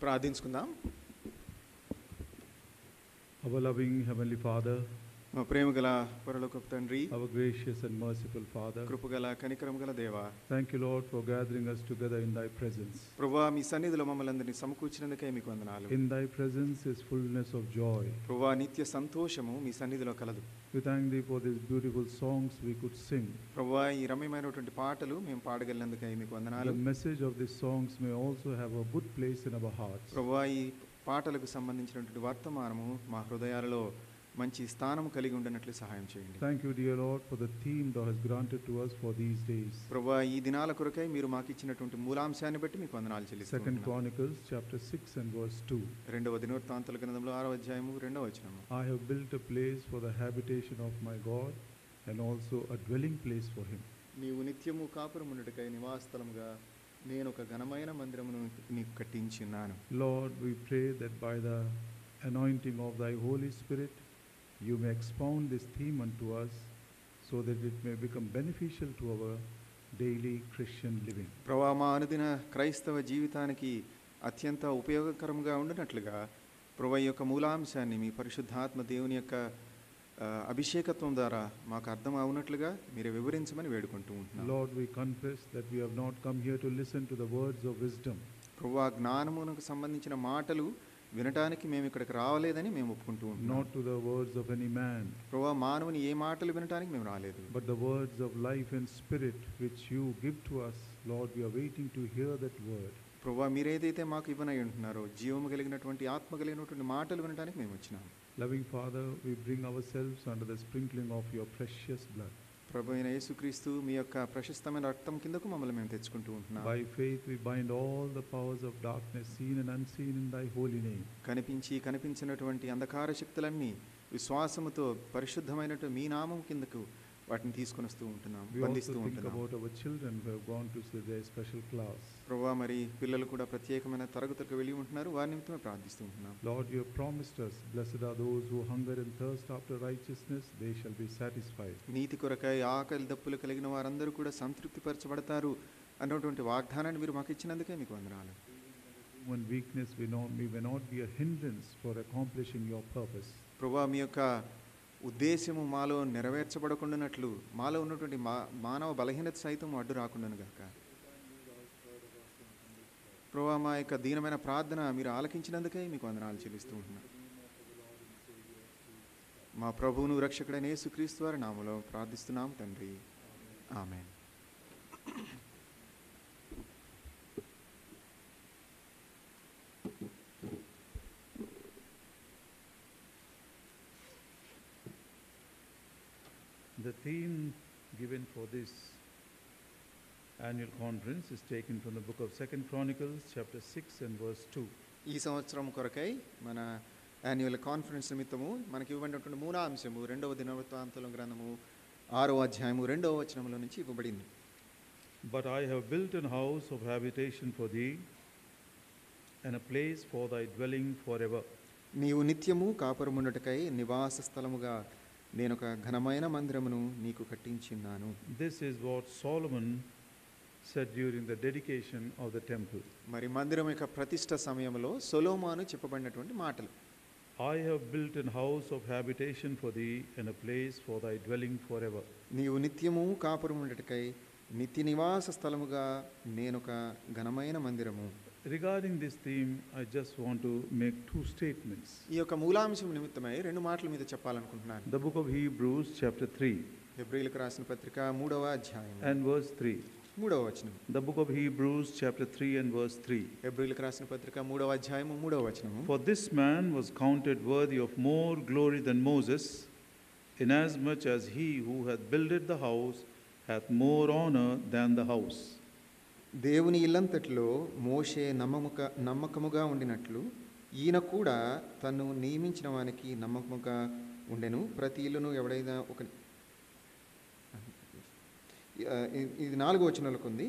ప్రార్థించుకుందాం. Our loving Heavenly Father, మా ప్రేమగల పరలోకపు తండ్రి, our gracious and merciful Father, కృపగల కనికరం గల దేవా, thank you, Lord, for gathering us together in Thy presence. ప్రభువా, మీ సన్నిధిలో మమ్మల్ని అందరినీ సమకూర్చినందుకే మీకు వందనాలు. In Thy presence is fullness of joy. ప్రభువా, నిత్య సంతోషము మీ సన్నిధిలో కలదు. We thank Thee for these beautiful songs we could sing. ప్రభువా, ఈ రమ్యమైనటువంటి పాటలు మేము పాడగలిగినందుకే మీకు వందనాలు. The message of these songs may also have a good place in our hearts. ప్రభువా, ఈ పాటలకు సంబంధించినటువంటి వర్తమానము మా హృదయాలలో మంచి స్థానం కలిగి ఉండనట్లు సహాయం చేయండి. Thank you, dear Lord, for the theme Thou hast granted to us for these days. ప్రభువా, ఈ దినాల కొరకై మీరు మాకు ఇచ్చినటువంటి మూలాంశాన్ని బట్టి మీకు వందనాలు చెల్లిస్తున్నాము. 2 Chronicles chapter 6 and verse 2. రెండవ దినవృత్తాంతాల గ్రంథంలో 6వ అధ్యాయము 2వ వచనము. I have built a place for the habitation of my God and also a dwelling place for Him. నీవు నిత్యము కాపురముండుటకై నివాసస్థలముగా నేను ఒక ఘనమైన మందిరమును నీకు కట్టించున్నాను. Lord, we pray that by the anointing of Thy Holy Spirit, You may expound this theme unto us so that it may become beneficial to our daily Christian living. ప్రభువా, మా అనుదిన క్రైస్తవ జీవితానికి అత్యంత ఉపయోగకరంగా ఉండినట్లుగా ప్రభువా ఈ యొక్క మూలాంశాన్ని మీ పరిశుద్ధాత్మ దేవుని యొక్క అభిషేకత్వం ద్వారా మాకు అర్థం అవునట్లుగా మీరు వివరించమని వేడుకుంటూ ఉంటున్నాం. Lord, we confess that we have not come here to listen to the words of wisdom. ప్రభువా, జ్ఞానమునకు సంబంధించిన మాటలు వినటానికి మేము ఇక్కడికి రావలేదని మేము ఒప్పుకుంటూ ఉంటున్నాం. Not to the words of any man. ప్రభువా, మానవుని ఏ మాటలు వినటానికి మేము రాలేదు. But the words of life and spirit which You give to us, Lord, we are waiting to hear that word. ప్రభువా, మీరేదైతే మాకు ఇవ్వనై ఉంటున్నారో జీవము కలిగినటువంటి ఆత్మ కలిగినటువంటి మాటలు వినటానికి మేము వచ్చినాం. Loving Father, we bring ourselves under the sprinkling of Your precious blood. ప్రభు అయిన యేసుక్రీస్తు మీ యొక్క ప్రశస్తమైన రక్తం కిందకు మమ్మల్ని మేము తెచ్చుకుంటూ ఉంటున్నాం. By faith we bind all the powers of darkness, seen and unseen, in Thy holy name. కనిపించినటువంటి అంధకార శక్తులన్నీ విశ్వాసముతో పరిశుద్ధమైనటువంటి మీ నామం కిందకు వాటిని తీసుకొని వస్తూ ఉంటున్నాం, బంధిస్తూ think ఉంటున్నాం. about our children who have gone to their special class. ప్రభువా, మరి పిల్లలు కూడా ప్రత్యేకమైన తరగతులకు వెళ్ళి ఉంటున్నారు, వారి నిమిత్తమే ప్రార్థిస్తూ ఉంటున్నాం. Lord, You have promised us, blessed are those who hunger and thirst after righteousness, they shall be satisfied. నీతి కొరకై ఆకలి దప్పులు కలిగిన వారందరూ కూడా సంతృప్తిపరచబడతారు అన్నటువంటి వాగ్దానాన్ని మీరు మాకు ఇచ్చినందుకే మీకు వందనాలు. When weakness we may not be a hindrance for accomplishing Your purpose. ప్రభువా, మీ యొక్క ఉద్దేశము మాలో నెరవేర్చబడకుండానట్లు మాలో ఉన్నటువంటి మానవ బలహీనత సైతం అడ్డు రాకుండాను గాక. ప్రభువా, మా యొక్క దీనమైన ప్రార్థన మీరు ఆలకించినందుకే మీకు వందనాలు చెల్లిస్తూ ఉంటున్నాను. మా ప్రభువును రక్షకుడైన యేసుక్రీస్తు వారి నామములో ప్రార్థిస్తున్నాం తండ్రి, ఆమేన్. The theme given for this annual conference is taken from the book of 2 Chronicles chapter 6 and verse 2. ఈ సంవత్సరం కొరకై మన యాన్యువల్ కాన్ఫరెన్స్ నిమిత్తము మనకి ఇవ్వబడినటువంటి మూలాంశము 2వ దినవృత్తాంతాల గ్రంథము 6వ అధ్యాయము 2వ వచనములో నుంచి ఇవ్వబడింది. But I have built an house of habitation for thee and a place for thy dwelling forever. నీవు నిత్యము కాపురముండుటకై నివాస స్థలముగా నేను ఒక ఘనమైన మందిరమును నీకు కట్టించున్నాను. This is what Solomon said during the dedication of the temple. మరి మందిరం యొక్క ప్రతిష్ఠ సమయంలో సొలొమోను చెప్పబడినటువంటి మాటలు. I have built an house of habitation for thee and a place for thy dwelling forever. నీవు నిత్యము కాపురముండుటకై నిత్య నివాస స్థలముగా నేను ఒక ఘనమైన మందిరము. Regarding this theme, I just want to make two statements. ఈ యొక్క మూలాంశం నిమిత్తమై రెండు మాటల మీద చెప్పాలనుకుంటున్నాను. The book of Hebrews chapter 3 హెబ్రీయులకు రాసిన పత్రిక 3వ అధ్యాయం and verse 3. 3వ వచనం. The book of Hebrews chapter 3 and verse 3. హెబ్రీయులకు రాసిన పత్రిక 3వ అధ్యాయము 3వ వచనం. For this man was counted worthy of more glory than Moses, inasmuch as he who hath builded the house hath more honor than the house. దేవుని ఇల్లంతటిలో మోషే నమ్మకముగా ఉండినట్లు ఈయన కూడా తను నియమించిన వానికి నమ్మకముగా ఉండెను. ప్రతి ఇల్లును ఎవడైనా ఒక ఇది 4వ వచనంలోకి ఉంది.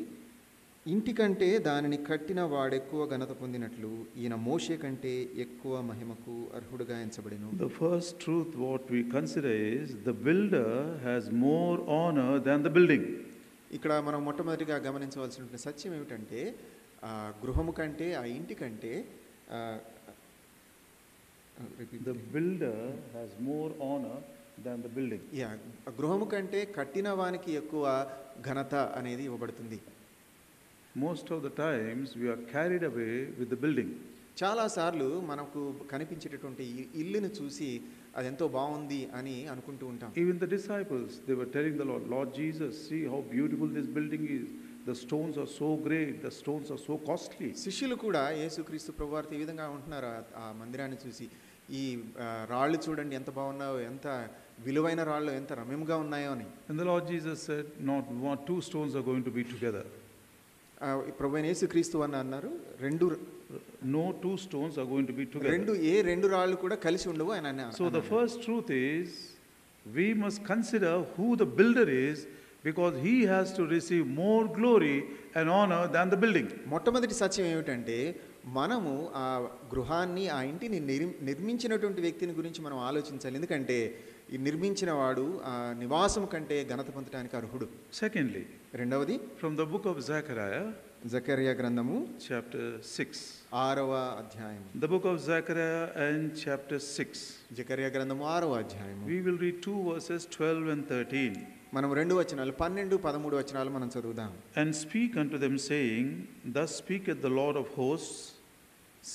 ఇంటికంటే దానిని కట్టిన వాడెక్కువ ఘనత పొందినట్లు ఈయన మోషే కంటే ఎక్కువ మహిమకు అర్హుడుగా ఎంచబడెను. The first truth what we consider is the builder has more honor than the building. ఇక్కడ మనం మొట్టమొదటిగా గమనించవలసినటువంటి సత్యం ఏమిటంటే ఆ గృహము కంటే ఆ ఇంటి కంటే The builder has more honor than the building. Yeah, గృహము కంటే కట్టిన వానికి ఎక్కువ ఘనత అనేది ఇవ్వబడుతుంది. Most of the times we are carried away with the building. చాలాసార్లు మనకు కనిపించేటటువంటి ఈ ఇల్లును చూసి అది ఎంతో బాగుంది అని అనుకుంటూ ఉంటాం. Even the disciples, they were telling the Lord, Lord Jesus, see how beautiful this building is. The stones are so great, the stones are so costly. శిష్యులు కూడా యేసుక్రీస్తు ప్రభువారితో ఈ విధంగా ఉంటున్నారు ఆ మందిరాన్ని చూసి, ఈ రాళ్ళు చూడండి ఎంత బాగున్నాయో, ఎంత విలువైన రాళ్ళు ఎంత రమ్యంగా ఉన్నాయో అని. And the Lord Jesus said, not one, two stones are going to be together. ప్రభువైన యేసుక్రీస్తు అని అన్నారు, No two stones are going to be together. రెండు రాళ్ళు కూడా కలిసి ఉండవు ఆయన అన్నారు. So the first truth is, we must consider who the builder is, because he has to receive more glory and honor than the building. మొట్టమొదటి సత్యం ఏమిటంటే, మనము ఆ గృహాన్ని, ఆ ఇంటిని నిర్మించినటువంటి వ్యక్తిని గురించి మనం ఆలోచించాలి. ఎందుకంటే ఈ నిర్మించిన వాడు ఆ నివాసం కంటే ఘనత పొందడానికి అర్హుడు. Secondly, రెండవది, from the book of Zechariah, జకర్యా గ్రంథము chapter 6. 6వ అధ్యాయం. The book of Zechariah and chapter 6. జకర్యా గ్రంథము 6వ అధ్యాయము. We will read two verses, 12 and 13. మనం 2 వచనాలు 12, 13 వచనాలు మనం చదువుదాం. And speak unto them, saying, Thus speaketh the Lord of hosts,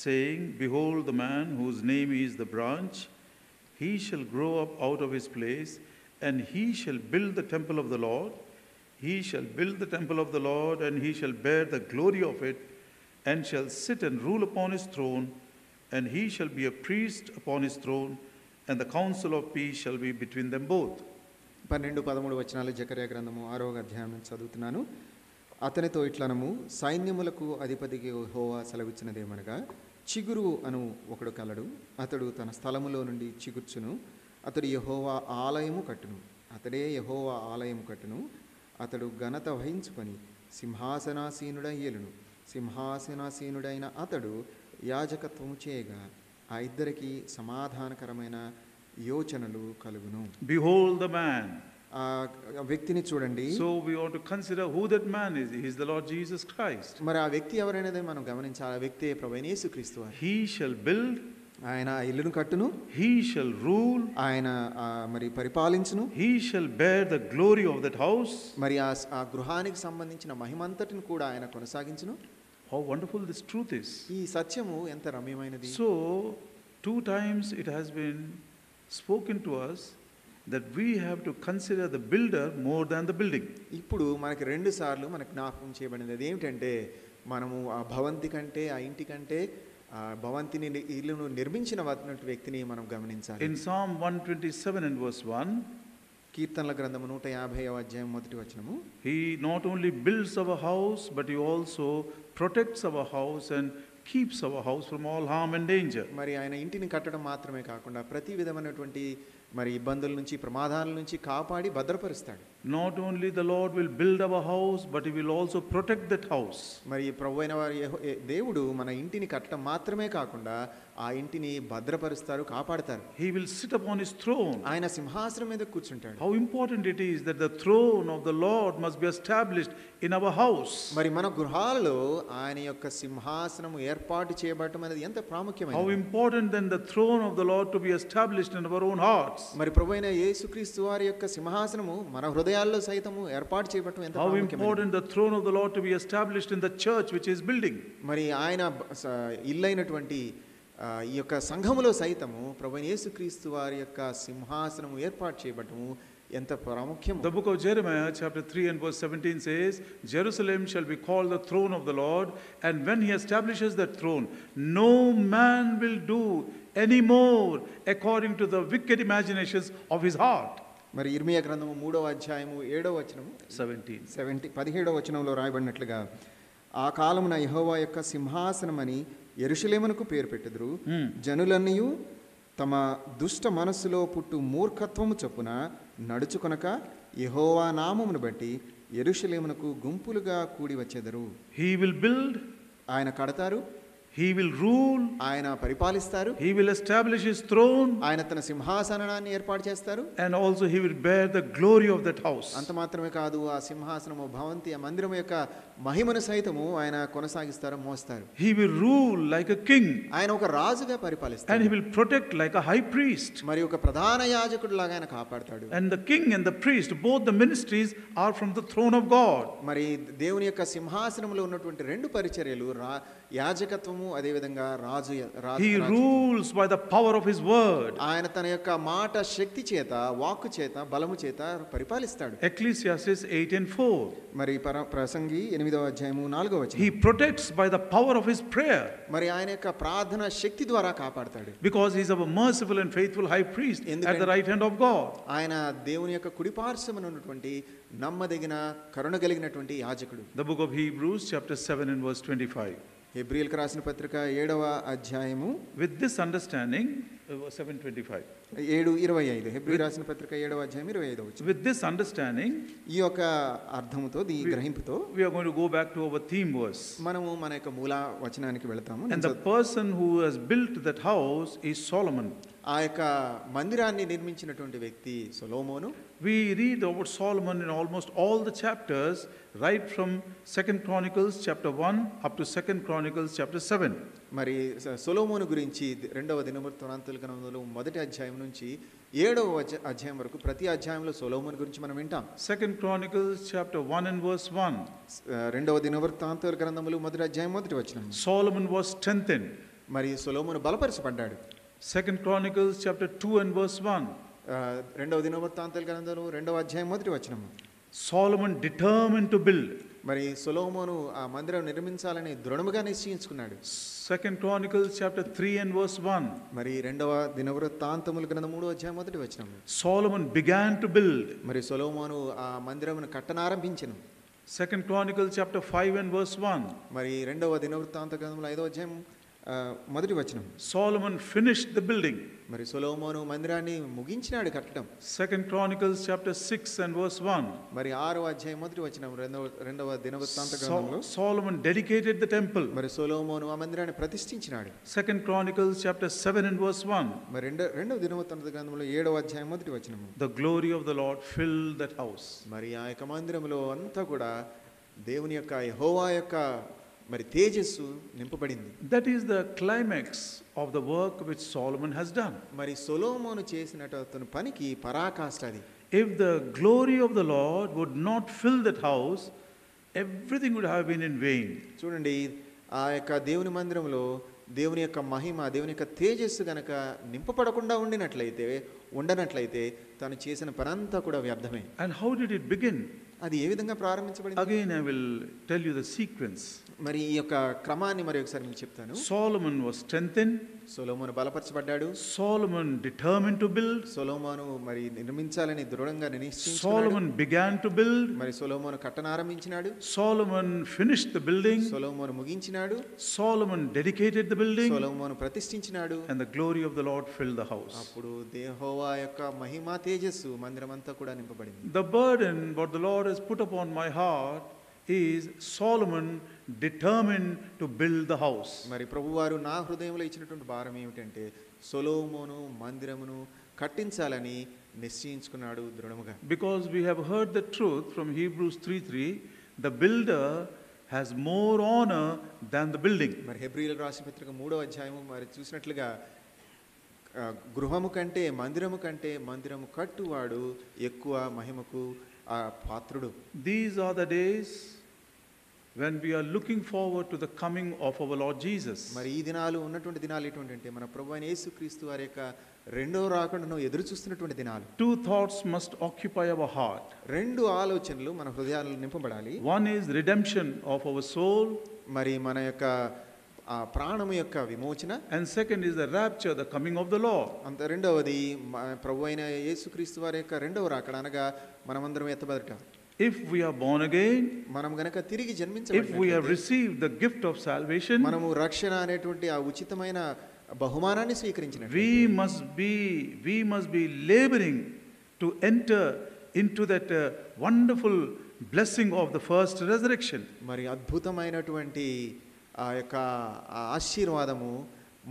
saying, Behold, the man whose name is the branch, he shall grow up out of his place, and he shall build the temple of the Lord. He shall build the temple of the Lord, and he shall bear the glory of it, and shall sit and rule upon his throne, and he shall be a priest upon his throne, and the counsel of peace shall be between them both. 12, 13 వచనాలు జకర్యా గ్రంథము 6వ అధ్యాయం నుంచి చదువుతున్నాను. అతనితో ఇట్లనము, సైన్యములకు అధిపతికి యెహోవా సెలవిచ్చినదేమనగా, చిగురు అను ఒకడు కలడు, అతడు తన స్థలములో నుండి చిగుర్చును, అతడు యెహోవా ఆలయము కట్టును, అతడే యెహోవా ఆలయము కట్టును, అతడు ఘనత వహించుకొని సింహాసనాసీనుడై ఏలును, సింహాసనాసీనుడైన అతడు యాజకత్వము చేయగా ఆ ఇద్దరికి సమాధానకరమైన యోచనలు కలుగును. Behold the man. ఆ వ్యక్తిని చూడండి. So we ought to consider who that man is. He is the Lord Jesus Christ. మరి ఆ వ్యక్తి ఎవరైనదే మనం గమనించాలి. ఆ వ్యక్తి ప్రభువైన యేసుక్రీస్తు వారు. He shall build. ఆయన ఇల్లును కట్టును. He shall rule. ఆయన మరి పరిపాలించును. He shall bear the glory of that house. మరి ఆ గృహానికి సంబంధించిన మహిమంతటిని కూడా ఆయన కొనసాగించును. How wonderful this truth is. ఈ సత్యము ఎంత రమ్యమైనది. So 2 times it has been spoken to us that we have to consider the builder more than the building. ఇప్పుడు మనకి 2 సార్లు మనకు జ్ఞాపకం చేయబడింది. అది ఏమిటంటే, మనము ఆ భవంతి కంటే, ఆ ఇంటి కంటే, ఆ భవంతిని ఇల్లును నిర్మించిన వ్యక్తిని మనం గమనించాలి. In Psalm 127 and verse 1, కీర్తనల గ్రంథము 150వ అధ్యాయం మొదటి వచనము, he not only builds our house, but he also protects our house and keeps our house from all harm and danger. మరి ఆయన ఇంటిని కట్టడం మాత్రమే కాకుండా ప్రతి విధమైనటువంటి మరి ఇబ్బందుల నుంచి, ప్రమాదాల నుంచి కాపాడి భద్రపరుస్తాడు. Not only the Lord will build our house, but he will also protect that house. మరి ప్రభువైన వారి దేవుడు మన ఇంటిని కట్టడం మాత్రమే కాకుండా ఆ ఇంటిని భద్రపరుస్తారు, కాపాడతారు. He will sit upon his throne. ఆయన సింహాసనం మీద కూర్చుంటాడు. How important it is that the throne of the Lord must be established in our house. మరి మన గృహాలలో ఆయన యొక్క సింహాసనం ఏర్పాటు చేయబడటం అనేది ఎంత ప్రాముఖ్యమైనది. How important then the throne of the Lord to be established in our own hearts. మరి ప్రభువైన యేసుక్రీస్తు వారి యొక్క సింహాసనము మన హృదయాల్లో సైతము ఏర్పాటు చేయబడటం ఎంత ప్రాముఖ్యమైనది. How important the throne of the Lord to be established in the church which is building. మరి ఆయన ఇల్లైనటువంటి ఈ యొక్క సంఘములో సైతము ప్రభువైన యేసుక్రీస్తు వారి యొక్క సింహాసనము ఏర్పాటు చేయబడటము ఎంత ప్రాముఖ్యము. The book of Jeremiah chapter 3 and verse 17 says, Jerusalem shall be called the throne of the Lord, and when he establishes that throne, no man will do any more according to the wicked imaginations of his heart. మరి ఇర్మియా గ్రంథము 3వ అధ్యాయము 7వ వచనము 17వ వచనంలో రాయబడినట్లుగా, ఆ కాలమున యెహోవా యొక్క సింహాసనమని యెరూషలేమునకు పేరు పెట్టుదురు, జనులన్నీయు తమ దుష్ట మనస్సులో పుట్టు మూర్ఖత్వము చొప్పున నడుచుకొనక యెహోవా నామమును బట్టి యెరూషలేమునకు గుంపులుగా కూడి వచ్చెదరు. He will build, ఆయన కడతారు, He will rule. ఆయన పరిపాలిస్తారు. He will establish his throne. ఆయన తన సింహాసనాన్ని ఏర్పాటు చేస్తారు. And also he will bear the glory of that house. అంత మాత్రమే కాదు, ఆ సింహాసనము భవంతి ఆ మందిరం యొక్క మహిమను సైతము ఆయన కొనసాగిస్తారు, మోస్తారు. He will rule like a king. ఆయన ఒక రాజుగా పరిపాలిస్తారు. And he will protect like a high priest. మరి ఒక ప్రధాన యాజకుడు లాగా ఆయన కాపాడతాడు. And the king and the priest, both the ministries are from the throne of God. మరి దేవుని యొక్క సింహాసనంలో ఉన్నటువంటి రెండు పరిచర్యలు యాజకత్వము అదే విధంగా రాజు. He rules by the power of his word. ఆయన తన యొక్క మాట శక్తి చేత, వాక్కు చేత, బలము చేత పరిపాలిస్తాడు. Ecclesiastes 8:4. మరి ప్రసంగి 8వ అధ్యాయము 4వ వచనం. He protects by the power of his prayer. మరి ఆయన యొక్క ప్రార్థన శక్తి ద్వారా కాపాడతాడు. Because he is a merciful and faithful high priest at the right hand of God. ఆయన దేవుని యొక్క కుడి పార్శ్వమున ఉన్నటువంటి నమ్మదగిన కరుణ కలిగినటువంటి యాజకుడు. The book of Hebrews chapter 7 and verse 25. హెబ్రీయులకు రాసిన పత్రిక 7వ అధ్యాయము. With this understanding, 7:25. 7:25. హెబ్రీయులకు రాసిన పత్రిక 7వ అధ్యాయం 25వ వచనం. With this understanding, ఈ యొక్క అర్థముతో, ఈ గ్రహింపుతో we are going to go back to our theme verse. మనము మన యొక్క మూల వచనానికి వెళ్తాము. And the person who has built that house is Solomon. ఆ యొక్క మందిరాన్ని నిర్మించినటువంటి వ్యక్తి సొలొమోను. We read about Solomon in almost all the chapters, right from 2 Chronicles chapter 1 up to 2 Chronicles chapter 7. మరి సొలొమోను గురించి 2వ దినవృత్తాంతాల గ్రంథంలో 1వ అధ్యాయం నుంచి 7వ అధ్యాయం వరకు ప్రతి అధ్యాయంలో సొలొమోను గురించి మనం వింటాం. 2 Chronicles chapter 1 and verse 1. 2వ దినవృత్తాంతాల గ్రంథములు 1వ అధ్యాయం 1వ వచనం. Solomon was strengthened. మరి సొలొమోను బలపరచబడ్డాడు. 2 Chronicles chapter 2 and verse 1. 2వ దినవృత్తాంతాల గ్రంథంలో 2వ అధ్యాయం 1వ వచనం. Solomon determined to build. మరి సొలొమోను ఆ మందిరం నిర్మించాలని దృఢముగా నిశ్చయించుకున్నాడు. 2 Chronicles chapter 3 and verse 1. మరి 2వ దినవృత్తాంతముల గ్రంథం 3వ అధ్యాయం 1వ వచనం. Solomon began to build. మరి సొలొమోను ఆ మందిరమును కట్టనారంభించెను. 2 Chronicles chapter 5 and verse 1. మరి 2వ దినవృత్తాంత గ్రంథంలో 5వ అధ్యాయం 1వ వచనం. Solomon finished the building. మరి సొలొమోను మందిరాన్ని ముగించినాడు కట్టడం. 2 Chronicles chapter 6 and verse 1. మరి 6వ అధ్యాయం 1వ వచనం 2వ దినవృత్తాంత గ్రంథంలో Solomon dedicated the temple. మరి సొలొమోను ఆ మందిరాన్ని ప్రతిష్ఠించినాడు. 2 Chronicles chapter 7 and verse 1. మరి 2వ దినవృత్తాంత గ్రంథంలో 7వ అధ్యాయం 1వ వచనం. The glory of the Lord filled that house. మరి ఆ యొక్క మందిరంలో అంతా కూడా దేవుని యొక్క యెహోవా యొక్క మరి తేజస్సు నింపబడింది. That is the climax of the work which Solomon has done. మరి సొలొమోను చేసినటువంటి పనికి పరాకాష్ఠ అది. If the glory of the Lord would not fill that house, everything would have been in vain. చూడండి, ఆ యొక్క దేవుని మందిరంలో దేవుని యొక్క మహిమ, దేవుని యొక్క తేజస్సు గనక నింపబడకుండా ఉండనట్లయితే తను చేసిన పనంతా కూడా వ్యర్థమే. And how did it begin? అది ఏ విధంగా ప్రారంభించబడింది? Again I will tell you the sequence. మరి ఈ యొక్క క్రమాన్ని మరి ఒకసారి మీకు చెప్తాను. Solomon was strengthened. Solomon బలపరచబడ్డాడు. Solomon determined to build. సొలొమోను మరి నిర్మించాలని దృఢంగా నిశ్చయించుకున్నాడు. Solomon began to build. మరి సొలొమోను కట్టనారంభించినాడు. Solomon finished the building. Solomon ముగించినాడు. Solomon dedicated the building. Solomon ప్రతిష్ఠించినాడు. And the glory of the Lord filled the house. అప్పుడు యెహోవా యొక్క మహిమ తేజస్సు మందిరమంతా కూడా నింపబడింది. The burden what the Lord has put upon my heart is Solomon determined to build the house. మరి ప్రభువారు నా హృదయంలో ఇచ్చినటువంటి భారం ఏమిటంటే సొలొమోను మందిరమును కట్టించాలని నిశ్చయించుకున్నాడు దృఢముగా. Because we have heard the truth from Hebrews 3:3, the builder has more honor than the building. మరి హెబ్రీయులకు రాసిన పత్రిక 3వ అధ్యాయము మరి చూసినట్లుగా గృహము కంటే మందిరము కట్టువాడు ఎక్కువ మహిమకు పాత్రుడు. These are the days when we are looking forward to the coming of our Lord Jesus. మరి ఈ దినాలు ఉన్నటువంటి దినాలు ఎటువంటి అంటే మన ప్రభువైన యేసుక్రీస్తు వారి యొక్క రెండో రాకడను ఎదురు చూస్తున్నటువంటి దినాలు. Two thoughts must occupy our heart. రెండు ఆలోచనలు మన హృదయాలను నింపబడాలి. One is redemption of our soul. మరి మన యొక్క ఆ ప్రాణము యొక్క విమోచన. And second is the rapture, the coming of the Lord. అంత రెండవది ప్రభువైన యేసుక్రీస్తు వారి యొక్క రెండవ రాకడ అనగా మనమందరం ఎత్తబడట. If we are born again, మనం గనక తిరిగి if జన్మించబడినట్లయితే, we have received the gift of salvation, మనము రక్షణ అనేటువంటి ఆ ఉచితమైన బహుమానాన్ని స్వీకరించినట్లయితే, we must be laboring to enter into that wonderful blessing of the first resurrection. మరి అద్భుతమైనటువంటి ఆ యొక్క ఆ ఆశీర్వాదము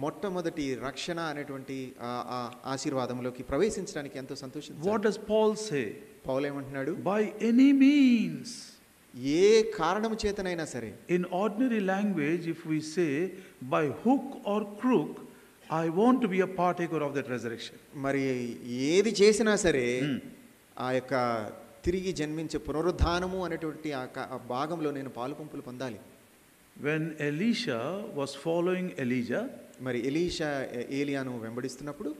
మొట్టమొదటి రక్షణ అనేటువంటి ఆ ఆశీర్వాదంలోకి ప్రవేశించడానికి ఎంతో సంతోషించారు. What does Paul say? పౌలు ఏమంటున్నాడు? By any means. ఏ కారణము చేతనైనా సరే. In ordinary language, if we say by hook or crook, I want to be a partaker of that resurrection. మరి ఏది చేసినా సరే ఆ యొక్క తిరిగి జన్మించే పునరుద్ధానము అనేటువంటి ఆ భాగంలో నేను పాలుపంపులు పొందాలి. When Elisha was following Elijah, మరి ఎలీషా ఏలియాను వెంబడిస్తున్నప్పుడు,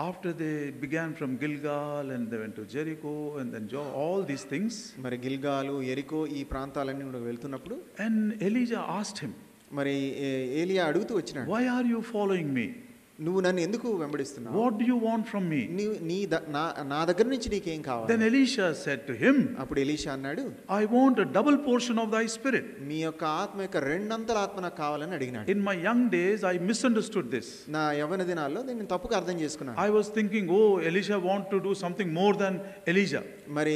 after they began from Gilgal and they went to Jericho and then all these things, మరి గిల్గాలు, ఎరికో ఈ ప్రాంతాలన్నీ కూడా వెళ్తున్నప్పుడు, and Elijah asked him, మరి ఏలియా అడుగుతూ వచ్చినాడు, why are you following me? నువ్వు నన్ను ఎందుకు వెంబడిస్తున్నావు? What do you want from me? నా దగ్గర నుంచి నీకేం కావాలి? Then Elisha said to him, అప్పుడు ఎలీషా అన్నాడు, I want a double portion of thy spirit. మీ యొక్క ఆత్మ యొక్క రెండంతల ఆత్మ నాకు కావాలని అడిగినాడు. In my young days I misunderstood this. నా యవ్వన దినాల్లో నేను తప్పుగా అర్థం చేసుకున్నాను. I was thinking, oh, Elisha want to do something more than Elijah. మరి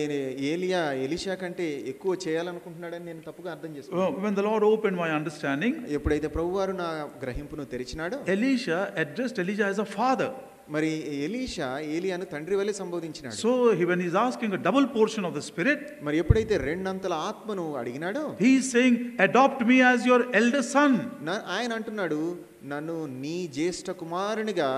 ఏలియా ఎలీషా కంటే ఎక్కువ చేయాలనుకుంటున్నాడని నేను తప్పుగా అర్థం చేసుకున్నాను. When the Lord opened my understanding, ఎప్పుడైతే ప్రభువారు నా గ్రహింపును తెరిచినాడో, Elisha addressed Elijah as a father. మరి ఎలీషా ఏలియాను తండ్రి వలె సంబోధించినాడు. So when he is asking a double portion of the spirit, మరి ఎప్పుడైతే రెండంతల ఆత్మను అడిగినాడో, he is saying, adopt me as your elder son. ఆయన అంటున్నాడు, నన్ను నీ జ్యేష్ఠ కుమారునిగా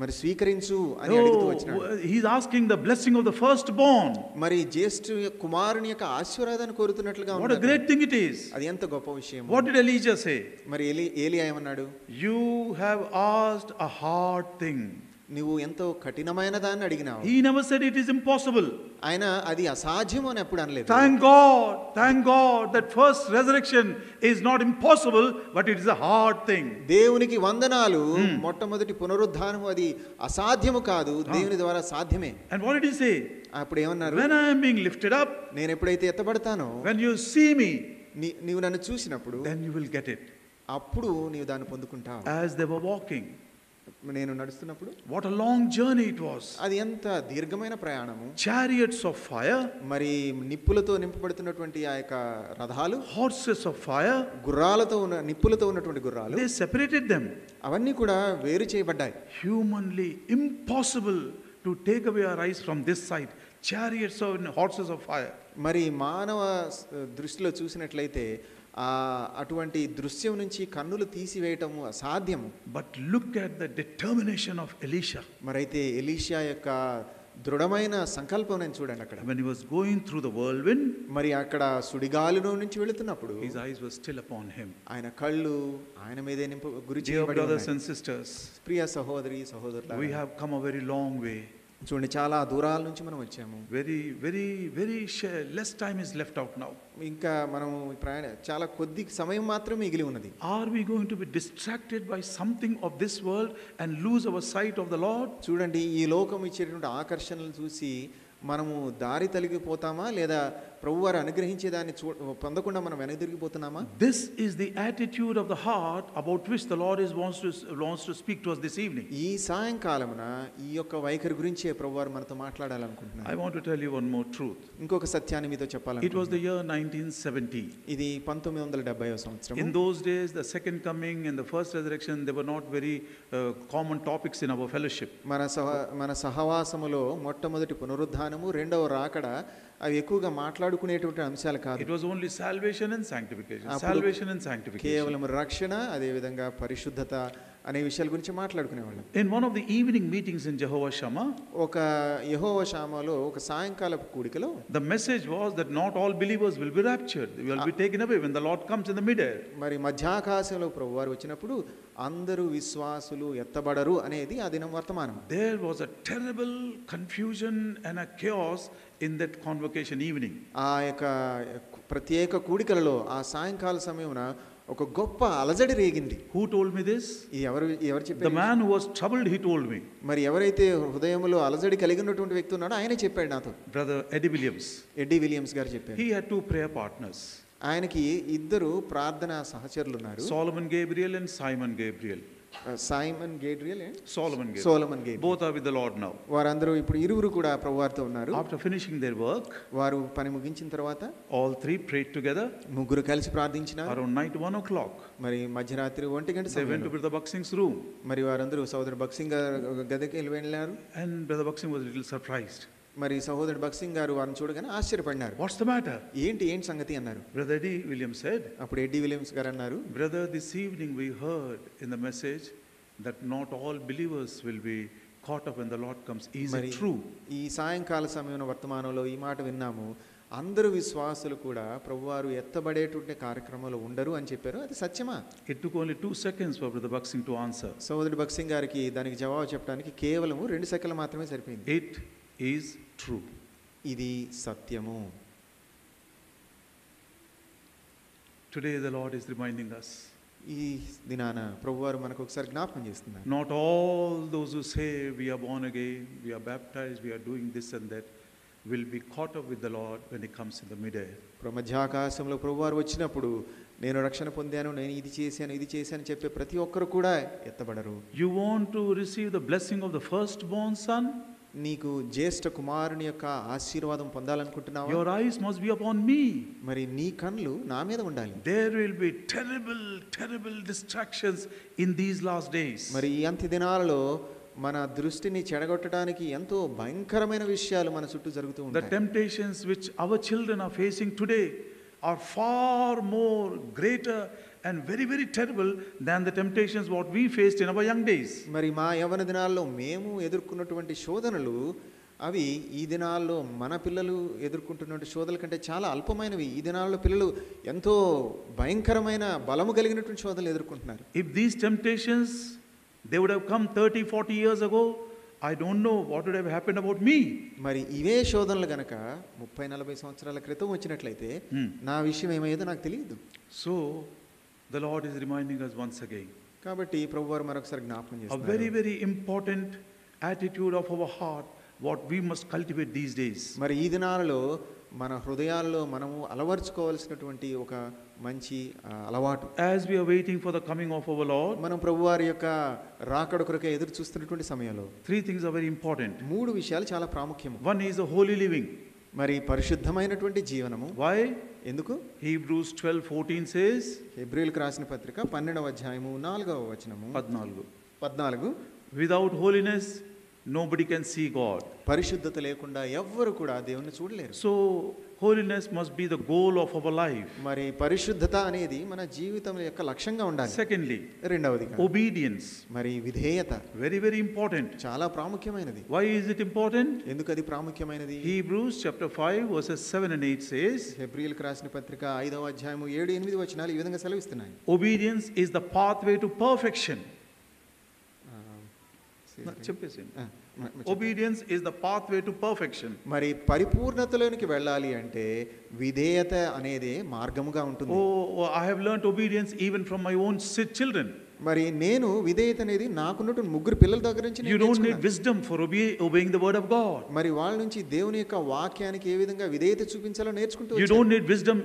మరి స్వీకరించు అని అడుగుతూ వచ్చినాడు. He is asking the blessing of the firstborn. మరి జ్యేష్ఠ కుమారుని యొక్క ఆశీర్వాదాన్ని కోరుతున్నట్లుగా ఉంది. What a great thing it is. అది ఎంత గొప్ప విషయం. What did Elijah say? మరి ఏలియా ఏమన్నాడు? You have asked a hard thing. నువ్వు ఎంతో కఠినమైన దాన్ని అడిగినావు. He never said it is impossible. ఆయన అది అసాధ్యం అని ఎప్పుడు అనలేదు. Thank God that first resurrection is not impossible, but it is a hard thing. దేవునికి వందనాలు, మొట్టమొదటి పునరుద్ధానము అది అసాధ్యము కాదు, దేవుని ద్వారా సాధ్యమే. And what did he say? అప్పుడు ఏమన్నారు? When I am being lifted up, నేను ఎప్పుడైతే ఎత్తబడతానో, when you see me, నీవు నన్ను చూసినప్పుడు, then you will get it. అప్పుడు నీవు దాన్ని పొందుకుంటావు. As they were walking, నేను నడుస్తున్నప్పుడు, what a long journey it was. అది ఎంత దీర్ఘమైన ప్రయాణము. Chariots of fire, మరి నిప్పులతో నింపబడుతున్నటువంటి ఆ యొక్క రథాలు, horses of fire, గుర్రాలతో నిప్పులతో ఉన్నటువంటి గుర్రాలు, they separated them. అవన్నీ కూడా వేరు చేయబడ్డాయి. Humanly impossible to take away our eyes from this side. Chariots of horses of fire. మరి మానవ దృష్టిలో చూసినట్లయితే అటువంటి దృశ్యం నుంచి కన్నులు తీసివేయటము అసాధ్యము. But look at the determination of Elisha. మరైతే ఎలీషా యొక్క దృఢమైన సంకల్పం నేను చూడండి అక్కడ. When he was going through the whirlwind, మరి అక్కడ సుడిగాలిలో నుంచి వెళుతున్నప్పుడు, his eyes were still upon him. ఆయన కళ్ళు ఆయన మీదే గురి Dear చేయబడి brothers ఉన్నాయి. and sisters, ప్రియ సహోదరి సహోదరులారా, we have come a very long way. చూడండి, చాలా దూరాల నుంచి మనం వచ్చాము. Very less time is left out now. ఇంకా మనం చాలా కొద్ది సమయం మాత్రం మిగిలి ఉన్నది. Are we going to be distracted by something of this world and lose our sight of the Lord? చూడండి, ఈ లోకం ఇచ్చేటువంటి ఆకర్షణలు చూసి మనము దారి తొలగిపోతామా, లేదా ప్రభువారు అనుగ్రహించే దాన్ని పొందకుండా మనం వెనదిరిగిపోతున్నామా? This is the attitude of the heart about which the Lord wants to speak to us this evening. ఈ సాయంకాలమున ఈ యొక్క వైఖరి గురించే ప్రభువారు మనతో మాట్లాడాలనుకుంటున్నారు. I want to tell you one more truth. ఇంకొక సత్యాన్ని మీతో చెప్పాలని. It was the year 1970. ఇది 1970వ సంవత్సరం. In those days, the second coming and the first resurrection, they were not very common topics in our fellowship. మన సహవాసములో మొట్టమొదటి పునరుద్ధానము, రెండవ రాకడ అవి ఎక్కువగా మాట్లాడుకునేటువంటి అంశాలు కాదు. It was only salvation and sanctification. Salvation and sanctification. కేవలం రక్షణ, అదే విధంగా పరిశుద్ధత అనే విషయాల గురించి మాట్లాడుకునేవాళ్ళం. In one of the evening meetings in Jehovah Shammah, ఒక యెహోవా షామాలో ఒక సాయంకాలపు కూడికలో, the message was that not all believers will be raptured. They will be taken away when the Lord comes in the midair. మరి మధ్యాకాశంలో ప్రభువారు వచ్చినప్పుడు అందరూ విశ్వాసులు ఎత్తబడరు అనేది ఆ దినం వర్తమానం. There was a terrible confusion and a chaos in that convocation evening. ఆ యొక్క ప్రత్యేక కూడికలలో ఆ సాయంకాల సమయమున ఒక గొప్ప అలజడి రేగింది. Who told me this? ఎవరు చెప్పారు? The man who was troubled, he told me. మరి ఎవరైతే హృదయంలో అలజడి కలిగి ఉన్నటువంటి వ్యక్తి ఉన్నాడో ఆయనే చెప్పాడు నాతో. Brother Eddie Williams. Eddie Williams గారు చెప్పారు. He had two prayer partners. ఆయనకి ఇద్దరు ప్రార్థనా సహచరులు ఉన్నారు. Solomon Gabriel and Simon Gabriel. Simon Gabriel Solomon gave. Solomon Gabriel Both are with the Lord now. వారందరూ ఇప్పుడు ఇరువురు కూడా ప్రభువారితో ఉన్నారు. After finishing their work, వారు పని ముగించిన తర్వాత all three prayed together ముగ్గురు కలిసి ప్రార్థించినారు. around night 1 o'clock. మరి మధ్యరాత్రి 1 గంట They went to సమయంలో Brother Buxing's room, మరి వారందరూ సోదరుడు బక్సింగ్ గదికి వెళ్ళారు. and Brother Buxing was a little surprised. మరి సహోదరుడు బక్సింగ్ గారు వారిని చూడగానే ఆశ్చర్యపడినారు. What's the matter? ఏంటి సంగతి అన్నారు. Brother Eddie Williams said, అప్పుడు ఎడ్డీ విలియమ్స్ గారు అన్నారు, Brother, this evening we heard in the message that not all believers will be caught up when the Lord comes. Is మరి it true? ఈ సాయంకాల సమయంలో వర్తమానంలో ఈ మాట విన్నాము, అందరూ విశ్వాసులు కూడా ప్రభువారు ఎత్తబడేటువంటి కార్యక్రమంలో ఉండరు అని చెప్పారు. అది సత్యమా? It took only 2 seconds for Brother Buxing to answer. సోదరుడు బక్సింగ్ గారికి దానికి జవాబు చెప్పడానికి కేవలం 2 సెకన్లు మాత్రమే సరిపోయింది. It is true. ఇది సత్యము. Today the Lord is reminding us, ఈ దినాన ప్రభువారు మనకు ఒకసారి జ్ఞాపకం చేస్తున్నారు. not all those who say we are born again, we are baptized, we are doing this and that, will be caught up with the Lord when He comes in the midair. మధ్యాకాశంలో ప్రభువారు వచ్చినప్పుడు నేను రక్షణ పొందాను, నేను ఇది చేశాను చెప్పే ప్రతి ఒక్కరు కూడా ఎత్తబడరు. You want to receive the blessing of the firstborn son? నీకు జ్యేష్ఠ కుమారుని యొక్క ఆశీర్వాదం పొందాలనుకుంటున్నావా? Your eyes must be upon me. మరి నీ కళ్ళు నా మీద ఉండాలి. There will be terrible distractions in these last days. మరి ఈ అంత్య దినాలలో మన దృష్టిని చెడగొట్టడానికి ఎంతో భయంకరమైన విషయాలు మన చుట్టూ జరుగుతూ The ఉంటాయి. temptations which our children are facing today are far more greater and very terrible than the temptations what we faced in our young days. మరి మా యవ్వన దినాల్లో మేము ఎదుర్కొన్నటువంటి శోధనలు అవి ఈ దినాల్లో మన పిల్లలు ఎదుర్కొంటున్న శోధనల కంటే చాలా అల్పమైనవి. ఈ దినాల్లో పిల్లలు ఎంతో భయంకరమైన బలము కలిగినటువంటి శోధనలు ఎదుర్కొంటున్నారు. If these temptations they would have come 30-40 years ago, I don't know what would have happened about me. మరి ఇవే శోధనలు గనక 30-40 సంవత్సరాల క్రితం వచ్చినట్లయితే నా విషయం ఏమయ్యేదో నాకు తెలియదు. So the Lord is reminding us once again, కాబట్టి ప్రభువారు మరొకసారి జ్ఞాపకం a చేస్తున్నారు. very important attitude of our heart what we must cultivate these days. మరి ఈ దినాలలో మన హృదయాల్లో మనము అలవర్చుకోవాల్సినటువంటి ఒక మంచి అలవాటు. As we are waiting for the coming of our Lord, మనం ప్రభువారి యొక్క రాకడ కొరకే ఎదురు చూస్తున్నటువంటి సమయంలో 3 things are very important. 3 విషయాలు చాలా ప్రాముఖ్యము. One is the holy living. మరి పరిశుద్ధమైనటువంటి జీవనము. Why? ఎందుకు? Hebrews 12:14 says, హెబ్రీయులకు రాసిన పత్రిక 12వ అధ్యాయము 4వ వచనము 14 without holiness nobody can see God. పరిశుద్ధత లేకుండా ఎవ్వరు కూడా దేవుణ్ణి చూడలేరు. So holiness must be the goal of our life. మరి పరిశుద్ధత అనేది మన జీవితం యొక్క లక్ష్యంగా ఉండాలి. Secondly, రెండవదిగా obedience. మరి విధేయత Very important. చాలా ప్రాముఖ్యమైనది. Why is it important? ఎందుకు అది ప్రాముఖ్యమైనది? Hebrews chapter 5 verses 7 and 8 says, హెబ్రీయులకు రాసిన పత్రిక 5వ అధ్యాయము 7-8 వచనాలు ఈ విధంగా సెలవిస్తున్నాయి. obedience is the pathway to perfection. Obedience is the pathway to perfection. మరి పరిపూర్ణతలోనికి వెళ్ళాలి అంటే విధేయత అనేది మార్గముగా ఉంటుంది. Oh, I have learnt obedience even from my own children. మరి నేను విధేయత అనేది నాకున్నటువంటి 3 పిల్లల దగ్గర నుంచి You don't need wisdom for obeying the word of God. మరి వాళ్ళ నుంచి దేవుని యొక్క వాక్యానికి ఏ విధంగా విధేయత చూపించాలో నేర్చుకుంటూ You don't need wisdom,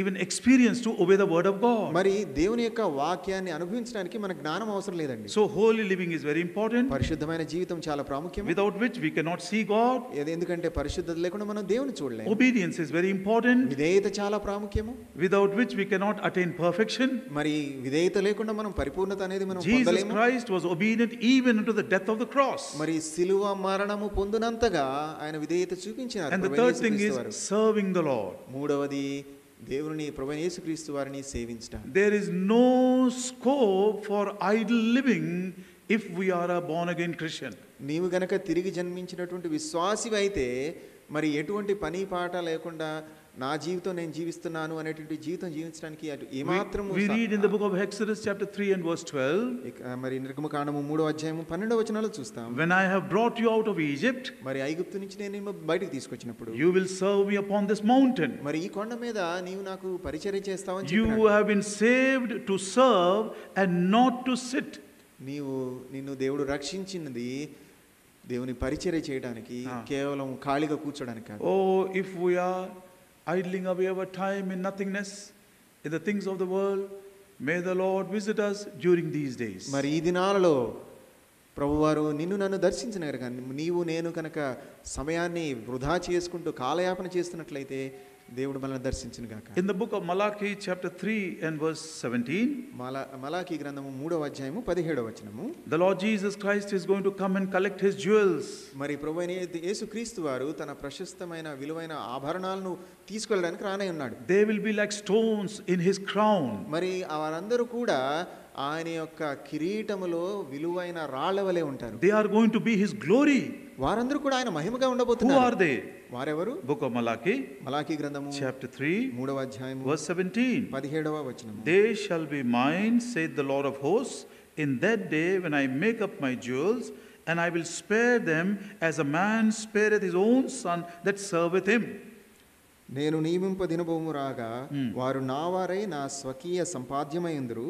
even experience to obey the word of God. మరి దేవుని యొక్క వాక్యాన్ని అనుభవించడానికి మనకు జ్ఞానం అవసరం లేదండి. So holy living is very important. పరిశుద్ధమైన జీవితం చాలా ప్రాముఖ్యం. Without which we cannot see God. ఎందుకంటే పరిశుద్ధత లేకుండా మనం దేవుని చూడలేము. Obedience is very important. విధేయత చాలా ప్రాముఖ్యము. Without which we cannot attain perfection. మరి విధేయత లేకుండా మనం పరిపూర్ణత అనేది మనం Jesus పొందలేము. Christ was obedient even unto the death of the cross. మరి సిలువ మరణము పొందునంతగా ఆయన విధేయత చూపించారు. And the third thing is serving the Lord. మూడవది దేవుని ప్రభువైన యేసుక్రీస్తు వారిని సేవించడం. There is no scope for idle living if we are a born again Christian. నీవు గనక తిరిగి జన్మించినటువంటి విశ్వాసివి అయితే మరి ఎటువంటి పని పాట లేకుండా నా జీవితం నేను జీవిస్తున్నాను అనేటువంటి జీవితం జీవించడానికి అటు ఏమాత్రం We read in the book of Exodus chapter 3 and verse 12. మరి నిర్గమకాండము 3వ అధ్యాయము 12వ వచనాలు చూస్తాం. When I have brought you out of Egypt, మరి ఐగుప్తు నుంచి నేను బయటికి తీసుకొచ్చినప్పుడు you will serve me upon this mountain. మరి ఈ కొండ మీద నీవు నాకు పరిచర్య చేస్తావని You చెప్పాడు. have been saved to serve and not to sit. నిన్ను దేవుడు రక్షించినది దేవుని పరిచర్య చేయడానికి, కేవలం ఖాళీగా కూర్చోడానికి కాదు. Oh, if we are idling away our time in nothingness, in the things of the world, May the Lord visit us during these days. మరి ఈ దినాలలో ప్రభువారు నిన్ను నన్ను దర్శించిన కనుక నీవు నేను కనుక సమయాన్ని వృధా చేసుకుంటూ కాలయాపన చేస్తున్నట్లయితే దేవుడు మనల్ని దర్శించును గాక. In the book of Malachi chapter 3 and verse 17, Malachi గ్రంథము 3వ అధ్యాయము 17వ వచనము, the Lord Jesus Christ is going to come and collect his jewels. మరి ప్రభువైన యేసుక్రీస్తు వారు తన ప్రశస్తమైన విలువైన ఆభరణాలను తీసుకెళ్ళడానికి రానే ఉన్నాడు. They will be like stones in his crown. మరి వారందరూ కూడా ఆయన యొక్క కిరీటములో విలువైన రాళ్ల వలె ఉంటారు. They are going to be his glory. వారందరూ కూడా ఆయన మహిమగా Who ఉండబోతున్నారు. are they? వారెవరు? Book of Malachi మలాకీ గ్రంథము chapter 3 3వ అధ్యాయము verse 17. 17వ వచనము, They shall be mine, saith the Lord of hosts, in that day when I make up my jewels, and I will spare them as a man spareth his own son that serveth him. నేను నియమింప దినభూము రాగా వారు నా వారై నా స్వకీయ సంపాద్యమైందురు.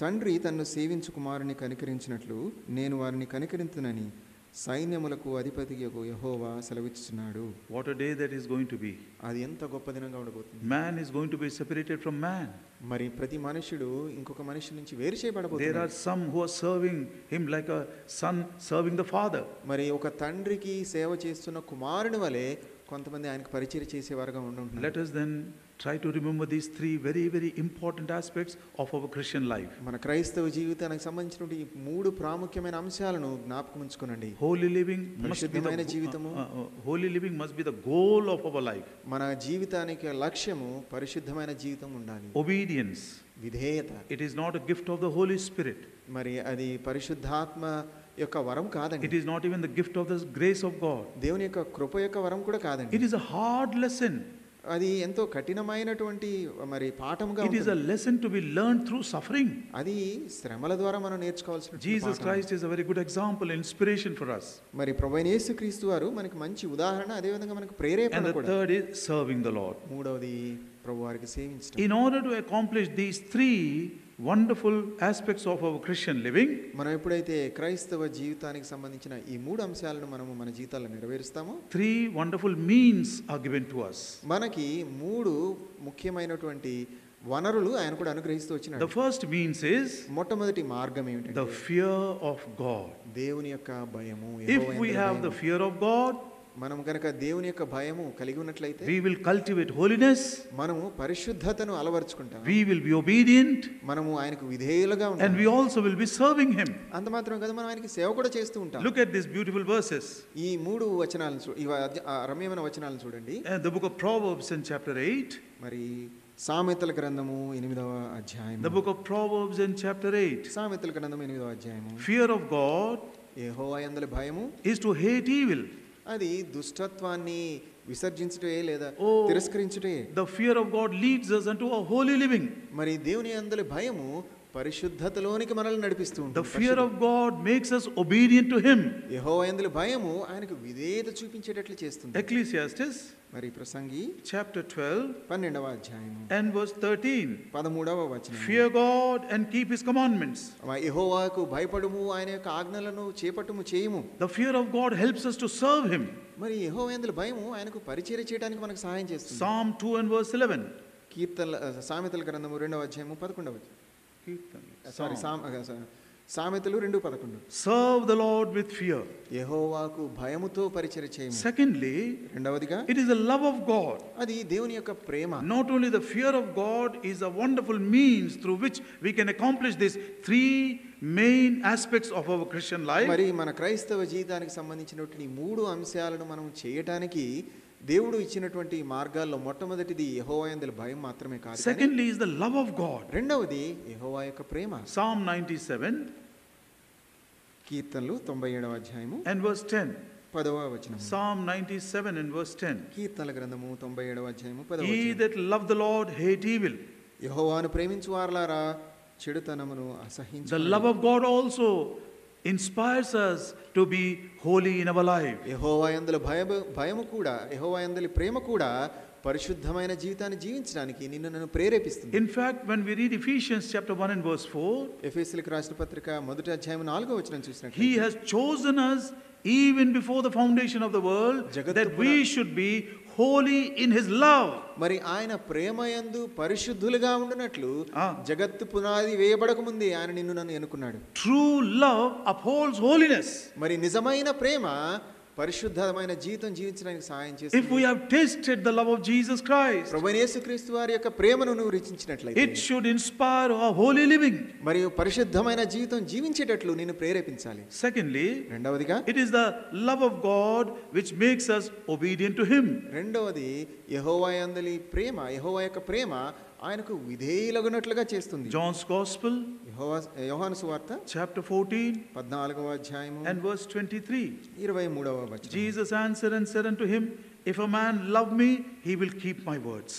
తండ్రి తన్ను సేవించు కుమారుని కనికరించినట్లు నేను వారిని కనికరింతునని సైన్యములకు అధిపతియగు యెహోవా సెలవిచ్చుచున్నాడు. What a day that is going to be. అది ఎంత గొప్ప దినంగా ఉండబోతుంది. Man is going to be separated from man. మరి ప్రతి మనుషుడు ఇంకొక మనిషి నుంచి వేరు There చేయబడబోతున్నాడు. are some who are serving him like a son serving the father. మరి ఒక తండ్రికి సేవ చేస్తున్న కుమారుని వలె కొంతమంది ఆయనకు పరిచయం చేసేవారుగా ఉంటున్నారు. Let us then try to remember these three very, very important aspects of our Christian life. మన క్రైస్తవ జీవితానికి సంబంధించిన ఈ 3 ప్రాముఖ్యమైన అంశాలను జ్ఞాపకం ఉంచుకోనండి. Holy living must be పరిశుద్ధమైన జీవితము. holy living must be the goal of our life. మన జీవితానికి లక్ష్యము పరిశుద్ధమైన జీవితం ఉండాలి. Obedience. విధేయత. It is not a gift of the Holy Spirit. మరి అది పరిశుద్ధాత్మ యొక్క వరం కాదండి. It is not even the gift of the grace of God. దేవుని యొక్క కృప యొక్క వరం కూడా కాదండి. It is a hard lesson. అది ఎంతో కఠినమైనటువంటి మరి పాఠముగా It is a ఉంటుంది. lesson to be learned through suffering. అది శ్రమల ద్వారా మనం నేర్చుకోవాల్సిన Jesus Christ is a very good example, inspiration for us. మరి ప్రభువైన యేసుక్రీస్తు వారు మనకి మంచి ఉదాహరణ, అదే విధంగా మనకు ప్రేరేపణ And the కూడా. third is serving the Lord. మూడవది ప్రభువారికి సేవించడం. In order to accomplish these three wonderful aspects of our Christian living, మనం ఎప్పుడైతే క్రైస్తవ జీవితానికి సంబంధించిన ఈ 3 అంశాలను మనము మన జీవితాల్లో నెరవేరుస్తామో, three wonderful means are given to us. మనకి 3 ముఖ్యమైనటువంటి వనరులు ఆయన కూడా అనుగ్రహిస్తూ The వచ్చినాడు. first means is మొట్టమొదటి మార్గం ఏమిటంటే the fear of God. దేవుని యొక్క భయము. If యెహోవా we యందు have the భయము. fear of God, మనం కనుక దేవుని యొక్క భయము కలిగి ఉన్నట్లయితే we will cultivate holiness, మనము పరిశుద్ధతను అలవర్చుకుంటాం. we will be obedient, మనము ఆయనకు విధేయులుగా and ఉంటాం. we also will be serving Him. అంత మాత్రం కదా, మనం ఆయనకి సేవ కూడా చేస్తూ ఉంటాం. Look at these beautiful verses. ఈ 3 వచనాలను ఈ రమ్యమైన వచనాలను చూడండి. The book of Proverbs in chapter 8. మరి సామెతల గ్రంథము 8వ అధ్యాయం. The book of Proverbs in chapter 8. సామెతల గ్రంథము 8వ అధ్యాయము. Fear of God యెహోవా యందలి భయము is to hate evil. అది దుష్టత్వాన్ని విసర్జించుటే లేదా Oh. తిరస్కరించుటే. The fear of God leads us unto a holy living. మరి దేవుని యందలి భయము పరిశుద్ధతలోనికి మనల్ని నడిపిస్తూ The ఉంటుంది. fear of God makes us obedient to Him. యెహోవా యందలి భయము ఆయనకు విధేయత చూపించేటట్లు చేస్తుంది. Ecclesiastes మరి ప్రసంగి chapter 12 12వ అధ్యాయము and verse 13. 13వ వచనం. Fear God and keep His commandments. యెహోవాకు భయపడుము, ఆయన యొక్క ఆజ్ఞలను చేపట్టుము చేయుము. The fear of God helps us to serve Him. మరి యెహోవా యందలి భయము ఆయనకు పరిచర్య చేయడానికి మనకు సహాయం చేస్తుంది. Psalm 2 and verse 11. సామెతల గ్రంథము 2వ అధ్యాయము 11వ వచనం. సారీ సామెతలు 2:11. Serve the Lord with fear. యెహోవాకు భయముతో పరిచర్య చేయము. Secondly, రెండవదిగా it is the love of God. అది దేవుని యొక్క ప్రేమ. Not only the fear of God is a wonderful means through which we can accomplish these three main aspects of our Christian life. మరి మన క్రైస్తవ జీవితానికి సంబంధించినటువంటి 3 అంశాలను మనం చేయటానికి దేవుడు ఇచ్చినటువంటి మార్గాల్లో మొట్టమొదటిది యెహోవా యందలి భయం మాత్రమే కాదు. Secondly is the love of God. రెండవది యెహోవా యొక్క ప్రేమ. Psalm 97 కీర్తనలు 97వ అధ్యాయము and verse 10. 10వ వచనం. Psalm 97 and verse 10. కీర్తనల గ్రంథము 97వ అధ్యాయము 10వ Ye వచనం. that love the Lord hate evil. యెహోవాను ప్రేమించు వారలారా చెడుతనమును The అసహించు. love of God also inspires us to be holy in our life. యెహోవా యందలి భయము కూడా, యెహోవా యందలి ప్రేమ కూడా పరిశుద్ధమైన జీవితాన్ని జీవించడానికి నిన్ను నన్ను ప్రేరేపిస్తుంది. In fact, when we read Ephesians chapter 1 and verse 4, ఎఫెసీయులకు రాసిన పత్రిక 1వ అధ్యాయం 4వ వచనం చూసినట్లయితే, He has chosen us even before the foundation of the world, Jagattu that we should be holy in his love. మరి ఆయన ప్రేమయందు పరిశుద్ధులుగా ఉండునట్లు Ah. జగత్తు పునాది వేయబడక ముందే ఆయన నిన్ను నన్ను ఎన్నుకున్నాడు. True love upholds holiness. మరి నిజమైన ప్రేమ పరిశుద్ధమైన జీవితం జీవించడానికి సహాయం If చేస్తుంది. we have tasted the love of Jesus Christ, ప్రభువైన యేసుక్రీస్తు వారి యొక్క ప్రేమను నువ్వు రుచించినట్లయితే it should inspire our holy living. మరియు పరిశుద్ధమైన జీవితం జీవించేటట్లు నిన్ను ప్రేరేపించాలి. Secondly, రెండవదిగా it is the love of God which makes us obedient to him. రెండవది యెహోవా యందలి ప్రేమ, యెహోవా యొక్క ప్రేమ ఆయనకు విధేయులగునట్లుగా చేస్తుంది. John's Gospel, యోహాను సువార్త chapter 14 14వ అధ్యాయము and verse 23. 23వ వచనం. Jesus answered and said unto him, If a man love me, he will keep my words.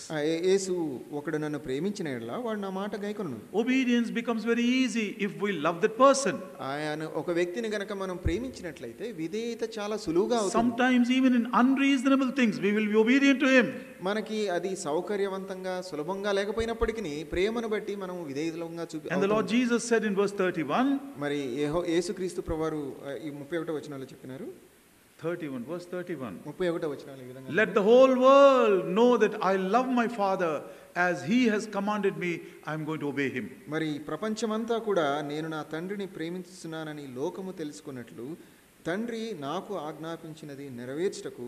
యేసు ఒకడు నన్ను ప్రేమించిన యెడల వాడు నా మాట గైకొనును. Obedience becomes very easy if we love that person. ఆయన ఒక వ్యక్తిని గనక మనం ప్రేమించినట్లయితే విధేయత చాలా సులువుగా అవుతుంది. Sometimes even in unreasonable things we will be obedient to him. మనకి అది సౌకర్యవంతంగా సులభంగా లేకపోయినప్పటికీ ప్రేమను బట్టి మనం విధేయతలుగా And the Lord Jesus said in verse 31, మరి యేసుక్రీస్తు ప్రభువారు ఈ 31వ వచనంలో చెప్పినారు. 31, verse 31. 31వ వచనాలు ఈ విధంగా, Let the whole world know that I love my Father, as he has commanded me, I am going to obey him. మరి ప్రపంచమంతా కూడా నేను నా తండ్రిని ప్రేమిస్తున్నానని లోకము తెలుసుకున్నట్లు తండ్రి నాకు ఆజ్ఞాపించినది నెరవేర్చుటకు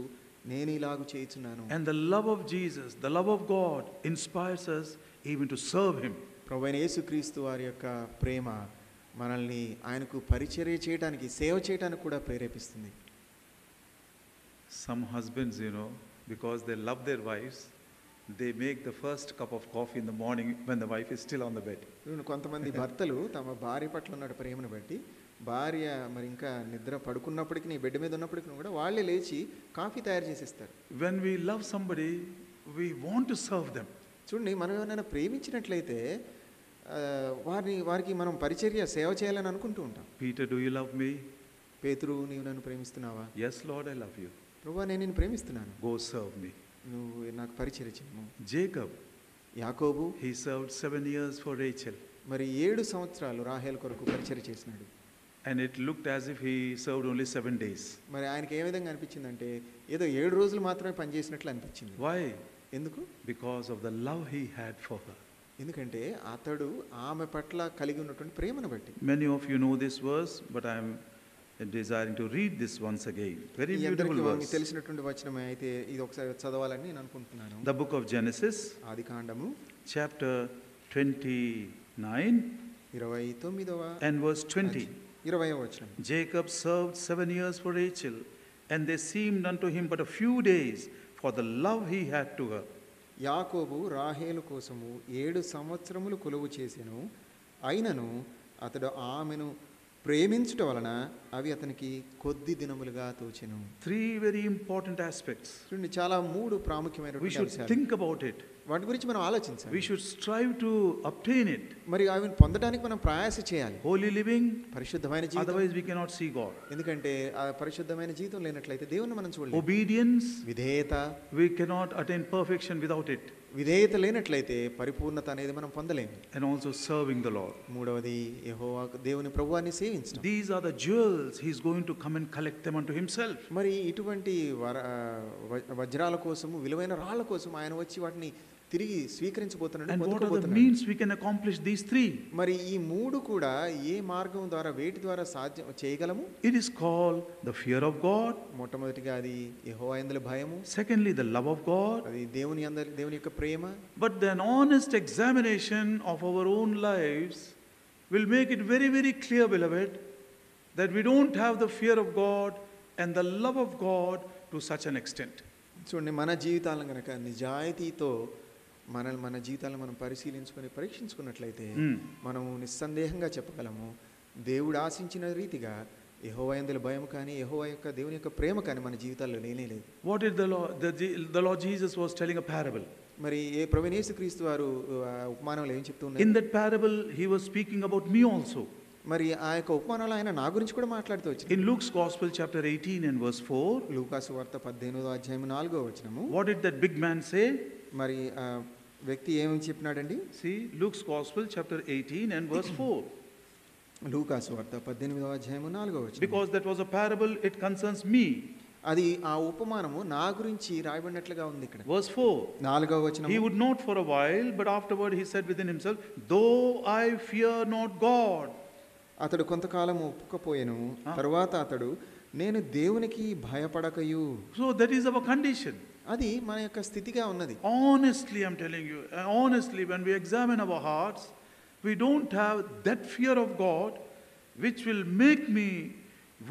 నేను ఇలాగు చేయుచున్నాను. And the love of Jesus, the love of God inspires us even to serve him. ప్రభువైన యేసుక్రీస్తు వారి యొక్క ప్రేమ మనల్ని ఆయనకు పరిచర్య చేయడానికి, సేవ చేయడానికి కూడా ప్రేరేపిస్తుంది. Some husbands, because they love their wives, they make the first cup of coffee in the morning when the wife is still on the bed. కొంతమంది భర్తలు తమ భార్య పట్ల ఉన్న ప్రేమను బట్టి భార్య మరి ఇంకా నిద్ర పడుకున్నప్పటికీ బెడ్ మీద ఉన్నప్పటికీ కూడా వాళ్ళే లేచి కాఫీ తయారు చేసేస్తారు. When we love somebody, we want to serve them. చూడండి, మనం ఎవరైనా ప్రేమించినట్లయితే వారికి మనం పరిచర్య సేవ చేయాలని అనుకుంటూ ఉంటాం. Peter, do you love me? పేతురు, నీవు నన్ను ప్రేమిస్తున్నావా? Yes, Lord, I love you. ప్రభువా, నేను నిన్ను ప్రేమిస్తున్నాను, Go serve me. నువ్వు నాకు పరిచర్య చేయము. Jacob, యాకోబు he served 7 years for Rachel. మరి 7 సంవత్సరాలు రాహేల్ కొరకు పరిచర్య చేసినాడు. And it looked as if he served only 7 days. మరి ఆయనకి ఏ విధంగా అనిపించిందంటే ఏదో 7 రోజులు మాత్రమే పనిచేసినట్లు అనిపించింది. Why? ఎందుకు? Because of the love he had for her. ఎందుకంటే అతడు ఆమె పట్ల కలిగి ఉన్నటువంటి ప్రేమను బట్టి. Many of you know this verse, but I am desiring to read this once again. Very beautiful verse. తెలిసినటువంటి వచనమే, అయితే ఇది ఒకసారి చదవాలని నేను అనుకుంటున్నాను. The book of Genesis, ఆదికాండము chapter 29 29వ and verse 20. 20వ వచనం. Jacob served 7 years for Rachel, and they seemed unto him but a few days for the love he had to her. యాకోబు రాహేలు కోసము 7 సంవత్సరములు కొలువు చేసెను, అయినను అతడు ఆమెను ప్రేమించుట వలన అవి అతనికి కొద్ది దినములుగా తోచెను. 3 very important aspects. చూడండి, చాలా 3 ప్రాముఖ్యమైన We should విషయాలు. think about it. వాటి గురించి మనం ఆలోచించాలి. We should strive to obtain it. మరి అవి పొందడానికి మనం ప్రయాస చేయాలి. Holy living, పరిశుద్ధమైన జీవితం. otherwise we cannot see God. ఎందుకంటే ఆ పరిశుద్ధమైన జీవితం లేనట్లయితే దేవుణ్ణి మనం చూడలేము. Obedience, విధేయత, we cannot attain perfection without it. విధేయత లేనట్లయితే పరిపూర్ణత అనేది మనం పొందలేము. And also serving the Lord. మూడవది యెహోవా దేవుని ప్రభువాన్ని సేవించడం. These are the jewels he is going to come and collect them unto himself. మరి ఇటువంటి వజ్రాల కోసము, విలువైన రాళ్ళ కోసం ఆయన వచ్చి వాటిని తిరిగి స్వీకరించబోతున్నాడు. And what are the means we can accomplish these 3? మరి ఈ 3 కూడా ఏ మార్గం ద్వారా, వేటి ద్వారా సాధ్యం చేయగలము? It is called the fear of God. మొట్టమొదటిగా అది యెహోవా యందలి భయము. Secondly, the love of God. అది దేవుని యొక్క ప్రేమ. But an honest examination of our own lives will make it very, very clear, beloved, that we don't have the fear of God and the love of God to such an extent. చూడండి, మన జీవితాలను కనుక నిజాయితీతో మన జీవితాలను మనం పరీక్షించుకున్నట్లయితే మనం నిస్సందేహంగా చెప్పగలము, దేవుడు ఆశించిన రీతిగా యెహోవా యందలి భయం కానీ, యెహోవా యొక్క దేవుని యొక్క ప్రేమ కానీ మన జీవితాల్లో లేనేలేదు. What did the Lord Jesus was telling a parable? మరి ప్రభువైన యేసుక్రీస్తు వారు ఉపమానంలో ఏం చెప్తూ ఉన్నారు? In that parable he was speaking about me also. మరి ఆ యొక్క ఉపమానంలో ఆయన నా గురించి కూడా మాట్లాడుతూ వచ్చారు. In Luke's Gospel chapter 18 and verse 4, లూకాసు వార్త 18వ అధ్యాయం 4వ వచనము. what did that big man say? మరి ఆ వ్యక్తి ఏమని చెప్పినాడండి? See, Luke's Gospel chapter 18 and verse 4. లూకాసు వార్త 18వ అధ్యాయం 4వ వచనం. Because that was a parable, it concerns me. అది ఆ ఉపమానము నా గురించి రాయబడినట్లుగా ఉంది ఇక్కడ. Verse 4. 4వ వచనం. He would not for a while, but afterward he said within himself, though I fear not God. అతడు కొంతకాలం ఒప్పుకపోయెను, తరువాత అతడు నేను దేవునికి భయపడకయు. So that is our condition. అది మన యొక్క స్థితిగా ఉన్నది. Honestly, I'm telling you, honestly, when we examine our hearts, we don't have that fear of God which will make me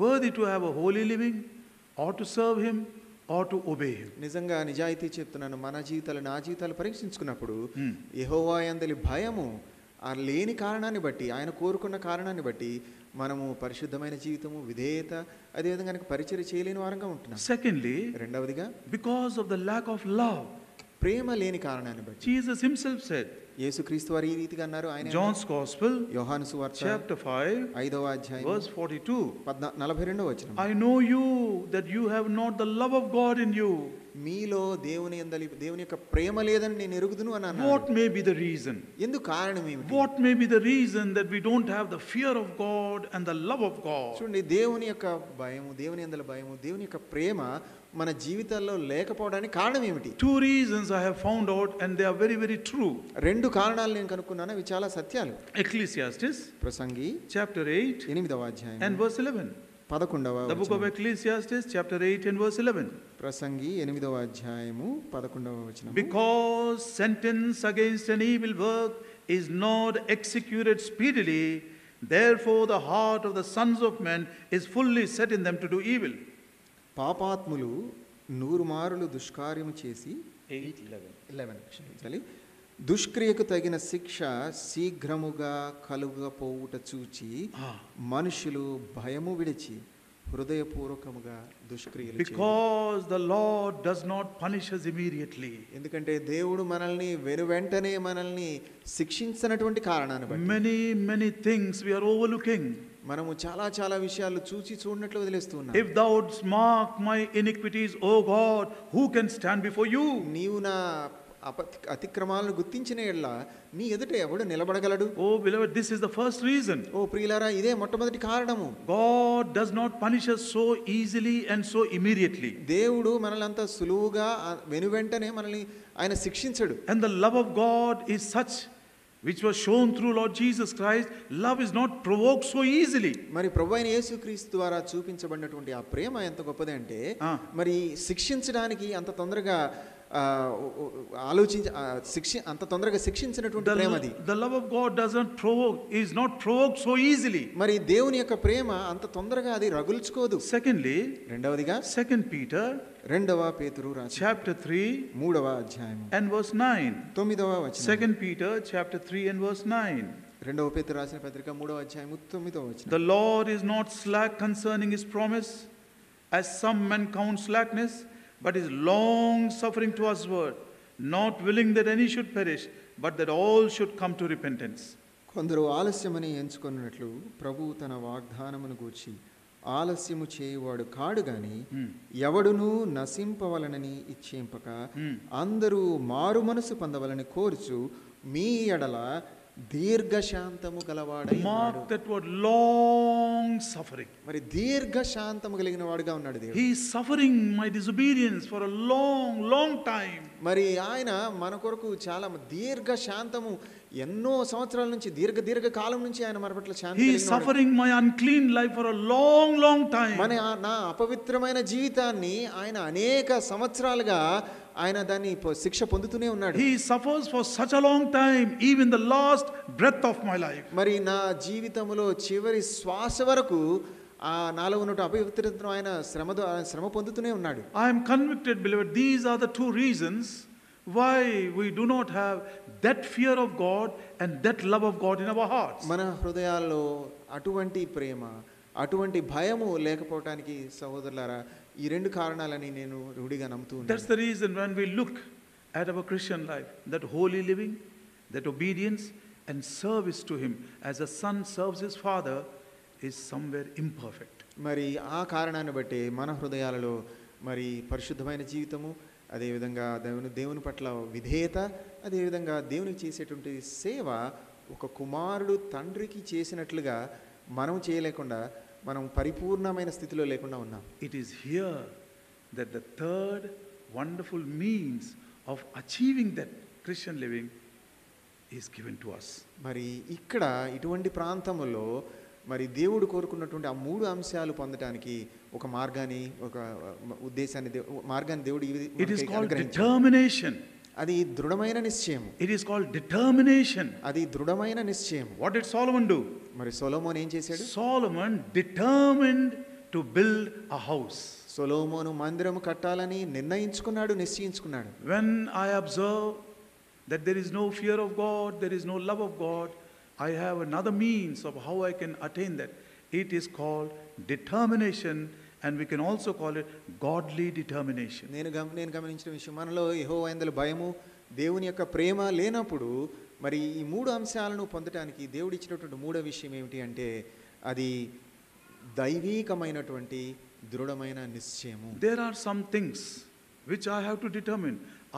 worthy to have a holy living or to serve him or to obey him. నిజంగా నిజాయితీ చెప్తున్నాను, మన జీవితాలు నా జీవితాలు పరీక్షించుకున్నప్పుడు యెహోవా యందలి భయము ఆ లేని కారణాన్ని బట్టి, ఆయన కోరుకున్న కారణాన్ని బట్టి మనము పరిశుద్ధమైన జీవితము, విధేయత, అదేవిధంగా పరిచర్య చేయలేని వారంగా ఉంటున్నాం. Secondly, రెండవదిగా because of the lack of love. ప్రేమ లేని కారణాన్ని బట్టి. Jesus himself said, యేసుక్రీస్తు వారు ఈ రీతిగా అన్నారు. ఆయన John's Gospel, యోహాను సువార్త chapter 5, 5వ అధ్యాయం verse 42. 42వ వచనం. I know you that you have not the love of God in you. మీలో దేవుని యొక్క ప్రేమ లేదని నేను ఎరుగుదును అని అన్నాడు. What may be the reason? ఎందుకు కారణం ఏమిటి? What may be the reason that we don't have the fear of God and the love of God? చూడండి, దేవుని యొక్క భయము, దేవుని యందలి భయము, దేవుని యొక్క ప్రేమ మన జీవితాల్లో లేకపోవడానికి కారణం ఏమిటి? Two reasons I have found out and they are very, very true. రెండు కారణాలు నేను కనుక్కున్నాను, అవి చాలా సత్యాలు. Ecclesiastes, ప్రసంగి chapter 8 8వ అధ్యాయం and verse 11. 11వ The book of Ecclesiastes, chapter 8 and verse 11. ప్రసంగి 8వ అధ్యాయము 11వ వచనం. Because sentence against an evil work is not executed speedily, therefore the heart of the sons of men is fully set in them to do evil. పాపాత్ములు 100 మారులు దుష్కార్యము చేసి 8:11. క్షమించాలి, దుష్క్రియకు తగిన శిక్ష శీఘ్రముగా కలుగపోవుట చూచి మనుషులు భయము విడిచి హృదయపూర్వకముగా దుష్క్రియలు చేయుదురు. Because the Lord does not punish us immediately. ఎందుకంటే దేవుడు మనల్ని వెనువెంటనే మనల్ని శిక్షించినటువంటి కారణాన్ని బట్టి Many things we are overlooking. మనము చాలా విషయాలు చూసి చూడనట్లు వదిలేస్తూ ఉన్నాం. If thou wouldst mark my iniquities, O God, who can stand before you? నీవు నా అతిక్రమాలను గుర్తించిన ఎడల నీ ఎదుట ఎవడు నిలబడగలడు? Oh beloved, this is the first reason. ఓ ప్రియులారా, ఇదే మొట్టమొదటి కారణము. God does not punish us so easily and so immediately. దేవుడు మనల్ని అంత సులువుగా వెనువెంటనే మనల్ని ఆయన శిక్షించడు. And the love of God is such which was shown through Lord Jesus Christ. Love is not provoked so easily. మరి ప్రభువైన యేసుక్రీస్తు ద్వారా చూపించబడినటువంటి ఆ ప్రేమ ఎంత గొప్పది అంటే మరి శిక్షించడానికి అంత తొందరగా అంత తొందరగా శిక్షించినటువంటి ప్రేమ అది. The love of God is not provoked so easily. మరి దేవుని యొక్క ప్రేమ అంత తొందరగా అది రగుల్చుకోదు. Secondly, రెండవదిగా 2 Peter, 2వ పేతురు chapter 3 3వ అధ్యాయం and verse 9. 9వ వచనం. 2 Peter chapter 3 and verse 9. 2వ పేతురు రాసిన పత్రిక 3వ అధ్యాయం 9వ వచనం. The Lord is not slack concerning his promise, as some men count slackness, but is long suffering to usward, not willing that any should perish, but that all should come to repentance. కొందరు ఆలస్యమని ఎంచుకున్నట్లు ప్రభువు తన వాగ్దానమును గూర్చి ఆలస్యము చేయువాడు కాడు గాని ఎవడును నశింపవలనని ఇచ్చేంపక అందరూ మారు మనసు పొందవలని కోరుచు మీ ఎడల దీర్ఘశాంతము గలవాడై Mark that word, long suffering. మరి దీర్ఘశాంతము కలిగిన వాడుగా ఉన్నాడు దేవుడు. He is suffering my disobedience for a long time. మరి ఆయన మన కొరకు చాలా దీర్ఘశాంతము ఎన్నో సంవత్సరాల నుంచి దీర్ఘ కాలం నుంచి ఆయన మన పట్ల శాంతి He is suffering my unclean life for a long time. నా అపవిత్రమైన జీవితాన్ని ఆయన అనేక సంవత్సరాలుగా ఆయన దాన్ని శిక్ష పొందుతూనే ఉన్నాడు. He suffers for such a long time, even the last breath of my life. మరి నా జీవితంలో చివరి శ్వాస వరకు ఆ నాలో ఉన్న అపవిత్రతను ఆయన శ్రమ పొందుతూనే ఉన్నాడు. I am convicted, beloved, these are the two reasons why we do not have that fear of God and that love of God in our hearts. మన హృదయాల్లో అటువంటి ప్రేమ, అటువంటి భయము లేకపోవటానికి సహోదరులారా ఈ రెండు కారణాలని నేను రూఢిగా నమ్ముతున్నాను. That's the reason when we look at our Christian life, that holy living, that obedience and service to him as a son serves his father is somewhere imperfect. మరి ఆ కారణాన్ని బట్టి మన హృదయాలలో మరి పరిశుద్ధమైన జీవితము, అదేవిధంగా దేవుని పట్ల విధేయత, అదేవిధంగా దేవునికి చేసేటువంటి సేవ ఒక కుమారుడు తండ్రికి చేసినట్లుగా మనం చేయలేకుండా మనం పరిపూర్ణమైన స్థితిలో లేకుండా ఉన్నాం. It is here that the third wonderful means of achieving that Christian living is given to us. మరి ఇక్కడ ఇటువంటి ప్రాంతములో మరి దేవుడు కోరుకున్నటువంటి ఆ మూడు అంశాలు పొందడానికి ఒక మార్గాన్ని, ఒక ఉద్దేశాన్ని, మార్గాన్ని దేవుడు It is called determination. అది దృఢమైన నిశ్చయం. It is called determination. అది దృఢమైన నిశ్చయం. What did Solomon do? మరి సొలొమోను ఏం చేశాడు? Solomon determined to build a house. సొలొమోను మందిరము కట్టాలని నిర్ణయించుకున్నాడు, నిశ్చయించుకున్నాడు. When I observe that there is no fear of God, there is no love of God, I have another means of how I can attain that. It is called determination, and we can also call it godly determination. నేను గమనించిన విషయం, మనలో యెహోవా యందు భయము, దేవుని యొక్క ప్రేమ లేనప్పుడు మరి ఈ మూడు అంశాలను పొందడానికి దేవుడు ఇచ్చినటువంటి మూడో విషయం ఏమిటి అంటే అది దైవీకమైనటువంటి దృఢమైన నిశ్చయము. There are some things which I have to determine.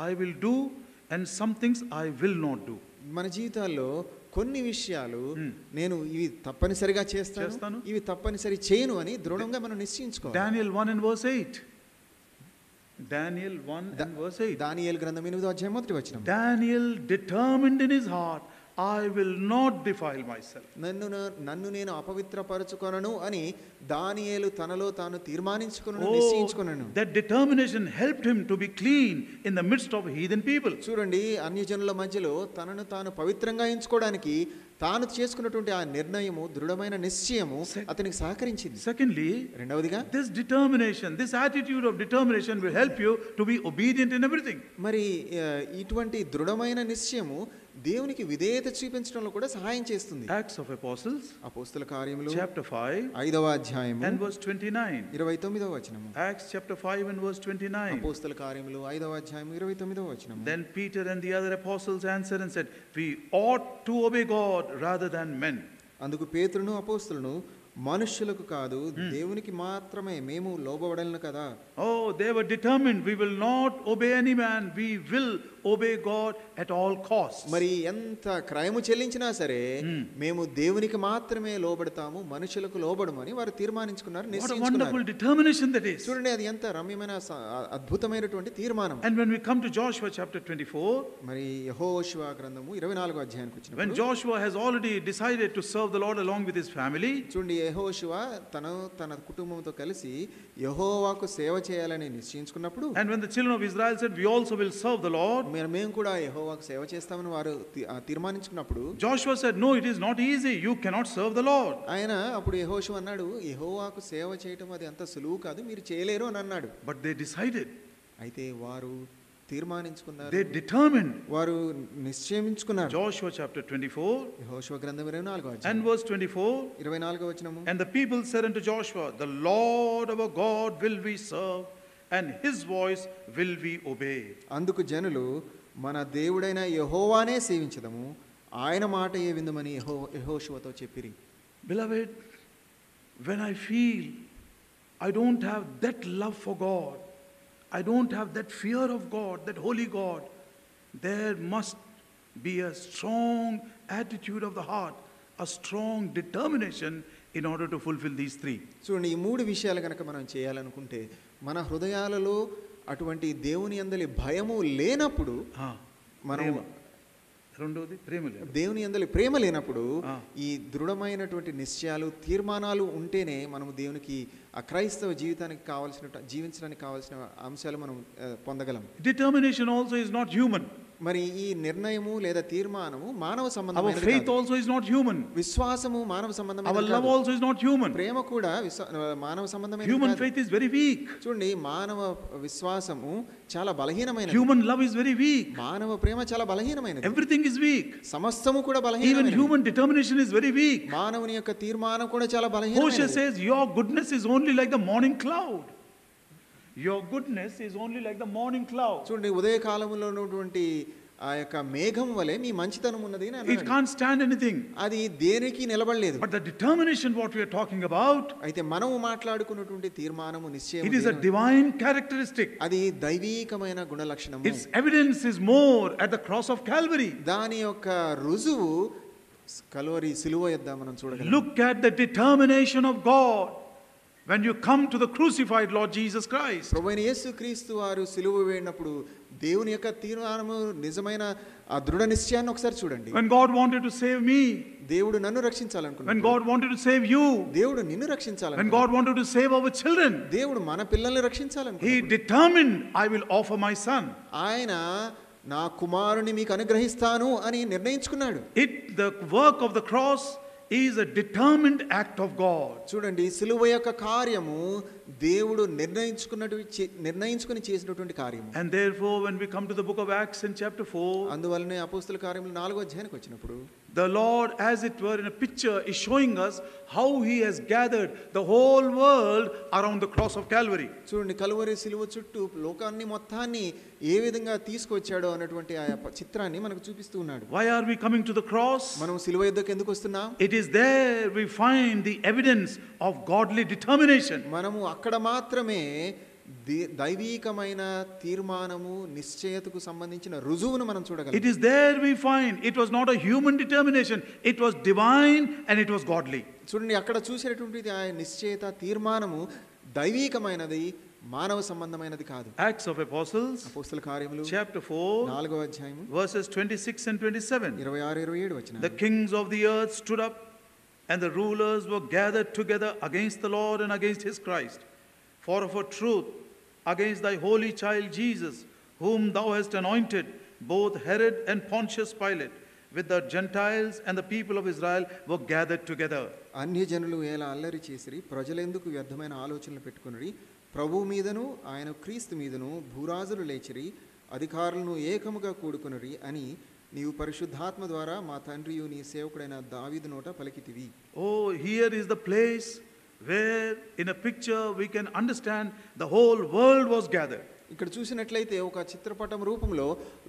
I will do, and some things I will not do. మన జీవితాల్లో కొన్ని విషయాలు నేను ఇవి తప్పనిసరిగా చేస్తాను, ఇవి తప్పనిసరి చేయను అని దృఢంగా మనం నిశ్చయించుకోవాలి. Daniel 1 and verse 8. Daniel 1 and verse 8. దానియేలు గ్రంథం 8వ అధ్యాయం మొదటి వచనం. Daniel determined in his heart, I will not defile myself. నన్ను నేను అపవిత్రపరచుకొనను అని దానియేలు తనలో తాను తీర్మానించుకొనను, నిశ్చయించుకొనను. That determination helped him to be clean in the midst of heathen people. చూడండి, అన్యజనుల మధ్యలో తనను తాను పవిత్రంగా ఎంచుకోవడానికి తాను చేసుకున్నటువంటి ఆ నిర్ణయము, దృఢమైన నిశ్చయము అతనికి సహకరించింది. Secondly, రెండవదిగా this determination, this attitude of determination will help you to be obedient in everything. మరి ఇటువంటి దృఢమైన నిశ్చయము దేవునికి విధేయత చూపించడంలో కూడా సహాయం చేస్తుంది. Acts of Apostles, అపోస్తల కార్యములు chapter 5 5వ అధ్యాయము and verse 29. 29వ వచనము. Acts chapter 5 and verse 29. అపోస్తల కార్యములు 5వ అధ్యాయము 29వ వచనము. Then Peter and the other apostles answered and said, we ought to obey God rather than men. అందుకు పేతురును అపోస్తలును మనుష్యులకు కాదు దేవునికి మాత్రమే మేము లోబడలను కదా. Oh, they were determined, we will not obey any man, we will obey God at all costs. మరి ఎంత క్రయము చెల్లించినా సరే మేము దేవునికి మాత్రమే లోబడతాము, మనుషులకు లోబడమని వారు తీర్మానించుకున్నారు, What a నిశ్చయించుకున్నారు. wonderful determination that is. చూడండి, అది ఎంత రమ్యమైన అద్భుతమైనటువంటి తీర్మానం. And when we come to Joshua chapter 24, మరి యెహోషువ గ్రంథము 24వ అధ్యాయానికి when వచ్చినప్పుడు Joshua has already decided to serve the Lord along with his family, చూడండి, యెహోషువ తన కుటుంబంతో కలిసి యెహోవాకు సేవ చేయాలని నిశ్చయించుకున్నప్పుడు, and when the children of Israel said, we also will serve the Lord, మేము కూడా యెహోవాకు సేవ చేస్తామని వారు తీర్మానించుకున్నప్పుడు Joshua said, no, it is not easy, you cannot serve the Lord. ఆయన అప్పుడు యెహోషువ అన్నాడు, యెహోవాకు సేవ చేయటం అది అంత సులువు కాదు, మీరు చేయలేరు అని అన్నాడు. But they decided, అయితే వారు తీర్మానించుకున్నారు, they determined. వారు నిశ్చయించుకున్నారు. Joshua chapter 24 యెహోషువ గ్రంథం 24వ and అధ్యాయం verse 24. 24వ వచనము. And the people said unto Joshua, the Lord our God will we serve, and his voice will we obey. అందుకు జనులు మన దేవుడైన యెహోవానే సేవించదము, ఆయన మాట ఏ విందుమని యెహోషువతో చెప్పిరి. Beloved, when I feel I don't have that love for God, I don't have that fear of God, that holy God, there must be a strong attitude of the heart, a strong determination in order to fulfill these three. చూడండి, ఈ మూడు విషయాలు కనుక మనం చేయాలనుకుంటే మన హృదయాలలో అటువంటి దేవుని యందలి భయము లేనప్పుడు, మనం రెండోది ప్రేమ లేదు. దేవుని యందలి ప్రేమ లేనప్పుడు ఈ దృఢమైనటువంటి నిశ్చయాలు, తీర్మానాలు ఉంటేనే మనము దేవునికి ఆ క్రైస్తవ జీవించడానికి కావాల్సిన అంశాలు మనం పొందగలం. Determination also is not human. మరి ఈ నిర్ణయము లేదా తీర్మానము మానవ Our సంబంధమైనది faith కాదు. also is not human. విశ్వాసము మానవ Our సంబంధమైనది love కాదు. also is not human. ప్రేమ కూడా మానవ సంబంధమైనది Human కాదు. faith is very weak. చూడండి, మానవ విశ్వాసము చాలా బలహీనమైనది. Human love is very weak. మానవ ప్రేమ చాలా బలహీనమైనది. Everything is weak. సమస్తము కూడా Even బలహీనమైనది. human determination is very weak. మానవుని యొక్క తీర్మానం కూడా చాలా Hosea బలహీనమైనది. says, your goodness is only like the morning cloud. Your goodness is only like the morning cloud. చూడండి, ఉదయకాలంలో ఉన్నటువంటి ఆ యొక్క మేఘం వలె మీ మంచితనం ఉన్నది అని It అన్నాడు. can't stand anything. అది దేనికి నిలబడలేదు. But the determination what we are talking about, అయితే మనము మాట్లాడుకున్నటువంటి తీర్మానము, నిశ్చయం, it is a divine characteristic. అది దైవీకమైన గుణలక్షణము. Its evidence is more at the cross of Calvary. దాని యొక్క రుజువు కల్వరి సిలువ యొద్ద మనం చూడగలం. Look at the determination of God when you come to the crucified Lord Jesus Christ. ప్రభువైన యేసుక్రీస్తు వారు సిలువ వేడినప్పుడు దేవుని యొక్క తీర్మానము నిజమైన ఆ దృఢ నిశ్చయాన్ని ఒకసారి చూడండి. When God wanted to save me, దేవుడు నన్ను రక్షించాలనుకున్నాడు. when God wanted to save you, దేవుడు నిన్ను రక్షించాలనుకున్నాడు. when God wanted to save our children, దేవుడు మన పిల్లల్ని రక్షించాలనుకున్నాడు. He determined, I will offer my son. ఆయన నా కుమారుని మీకు అనుగ్రహిస్తాను అని నిర్ణయించుకున్నాడు. The work of the cross is a determined act of God. చూడండి, సిలువ యొక్క కార్యము దేవుడు నిర్ణయించుకుని చేసినటువంటి కార్యము. And therefore when we come to the book of Acts in chapter 4, అందువల్లనే అపోస్తల కార్యములు 4వ అధ్యాయానికి వచ్చినప్పుడు the Lord, as it were in a picture, is showing us how He has gathered the whole world around the cross of Calvary. చూడండి, Calvary సిలువ చుట్టూ లోకాన్ని మొత్తాన్ని ఏ విధంగా తీసుకొచ్చాడో అన్నటువంటి ఆ చిత్రాన్ని మనకు చూపిస్తూ ఉన్నాడు. Why are we coming to the cross? మనం సిలువ యొద్దకు ఎందుకు వస్తున్నాం? It is there we find the evidence of godly determination. మనము అక్కడ మాత్రమే దైవీకమైన తీర్మానము నిశ్చయతకు సంబంధించిన రుజువును మనం చూడగలం. It is there we find it was not a human determination, it was divine and it was godly. చూడండి, అక్కడ చూసేటటువంటి ఆ నిశ్చయత తీర్మానము దైవీకమైనది, మానవ సంబంధమైనది కాదు. Acts of Apostles, అపోస్తల కార్యములు chapter 4, 4వ అధ్యాయము verses 26 and 27. 26-27 వచనాలు. The kings of the earth stood up and the rulers were gathered together against the Lord and against his Christ. For of a truth, against thy holy child Jesus, whom thou hast anointed, both Herod and Pontius Pilate, with the Gentiles and the people of Israel, were gathered together. అన్యజనులు ఎలా అల్లరి చేసిరి, ప్రజలెందుకు వ్యర్థమైన ఆలోచనలు పెట్టుకుని, ప్రభువు మీదను ఆయన క్రీస్తు మీదను భూరాజులు లేచిరి, అధికారులను ఏకముగా కూడుకునరి అని నీవు పరిశుద్ధాత్మ ద్వారా మా తండ్రియు నీ సేవకుడైన దావీదు నోట పలికితివి. Oh, here is the place where in a picture we can understand the whole world was gathered. ఇక్కడ చూసినట్లయితే ఒక చిత్రపటం రూపంలో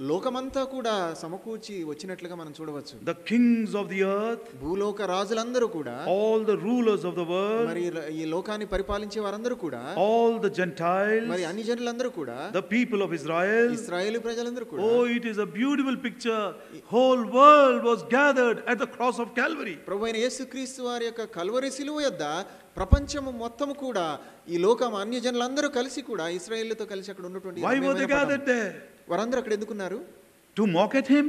లోకమంతా కూడా సమకూర్చి వచ్చినట్లుగా మనం చూడవచ్చు. The kings of the earth, భూలోక రాజులందరూ కూడా, all the rulers of the world, మరి ఈ లోకాన్ని పరిపాలించే వారందరూ కూడా, all the Gentiles, మరి అన్ని జనులందరూ కూడా, the people of Israel, ఇశ్రాయేలు ప్రజలందరూ కూడా. Oh, it is a beautiful picture. Whole world was gathered at the cross of Calvary. ప్రభువైన యేసుక్రీస్తు వారి యొక్క కల్వరి సిలువ యొద్ద ప్రపంచము మొత్తము కూడా, ఈ లోకం అన్యజనులందరూ కలిసి కూడా ఇశ్రాయేలుతో కలిసి అక్కడ ఉన్నటువంటి Why were they gathered there? వారందరూ అక్కడ ఎందుకున్నారు? To mock at him,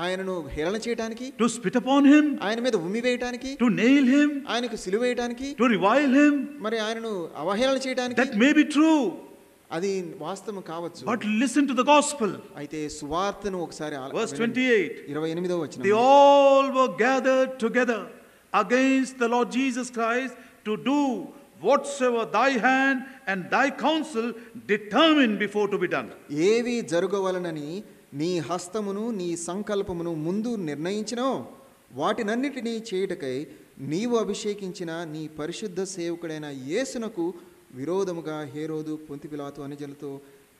ఆయనను హేళన చేయడానికి, to spit upon him, ఆయన మీద ఉమ్మి వేయడానికి, to nail him, ఆయనకు సిలువ వేయడానికి, to revile him. మరి ఆయనను అవహేళన చేయడానికి. That may be true, అది వాస్తవం కావచ్చు. but listen to the gospel. అయితే సువార్తను ఒకసారి Verse 28. 28వ వచనం. They all were gathered together against the Lord Jesus Christ to do whatsoever thy hand and thy counsel determined before to be done. ఏవి జరగవలనని నీ హస్తమును నీ సంకల్పమును ముందు నిర్ణయించినో వాటినన్నిటినీ చేయుటకై నీవు అభిషేకించిన నీ పరిశుద్ధ సేవకుడైన యేసునకు విరోధముగా హేరోదు, పొంతి పిలాతు అనుజనులతో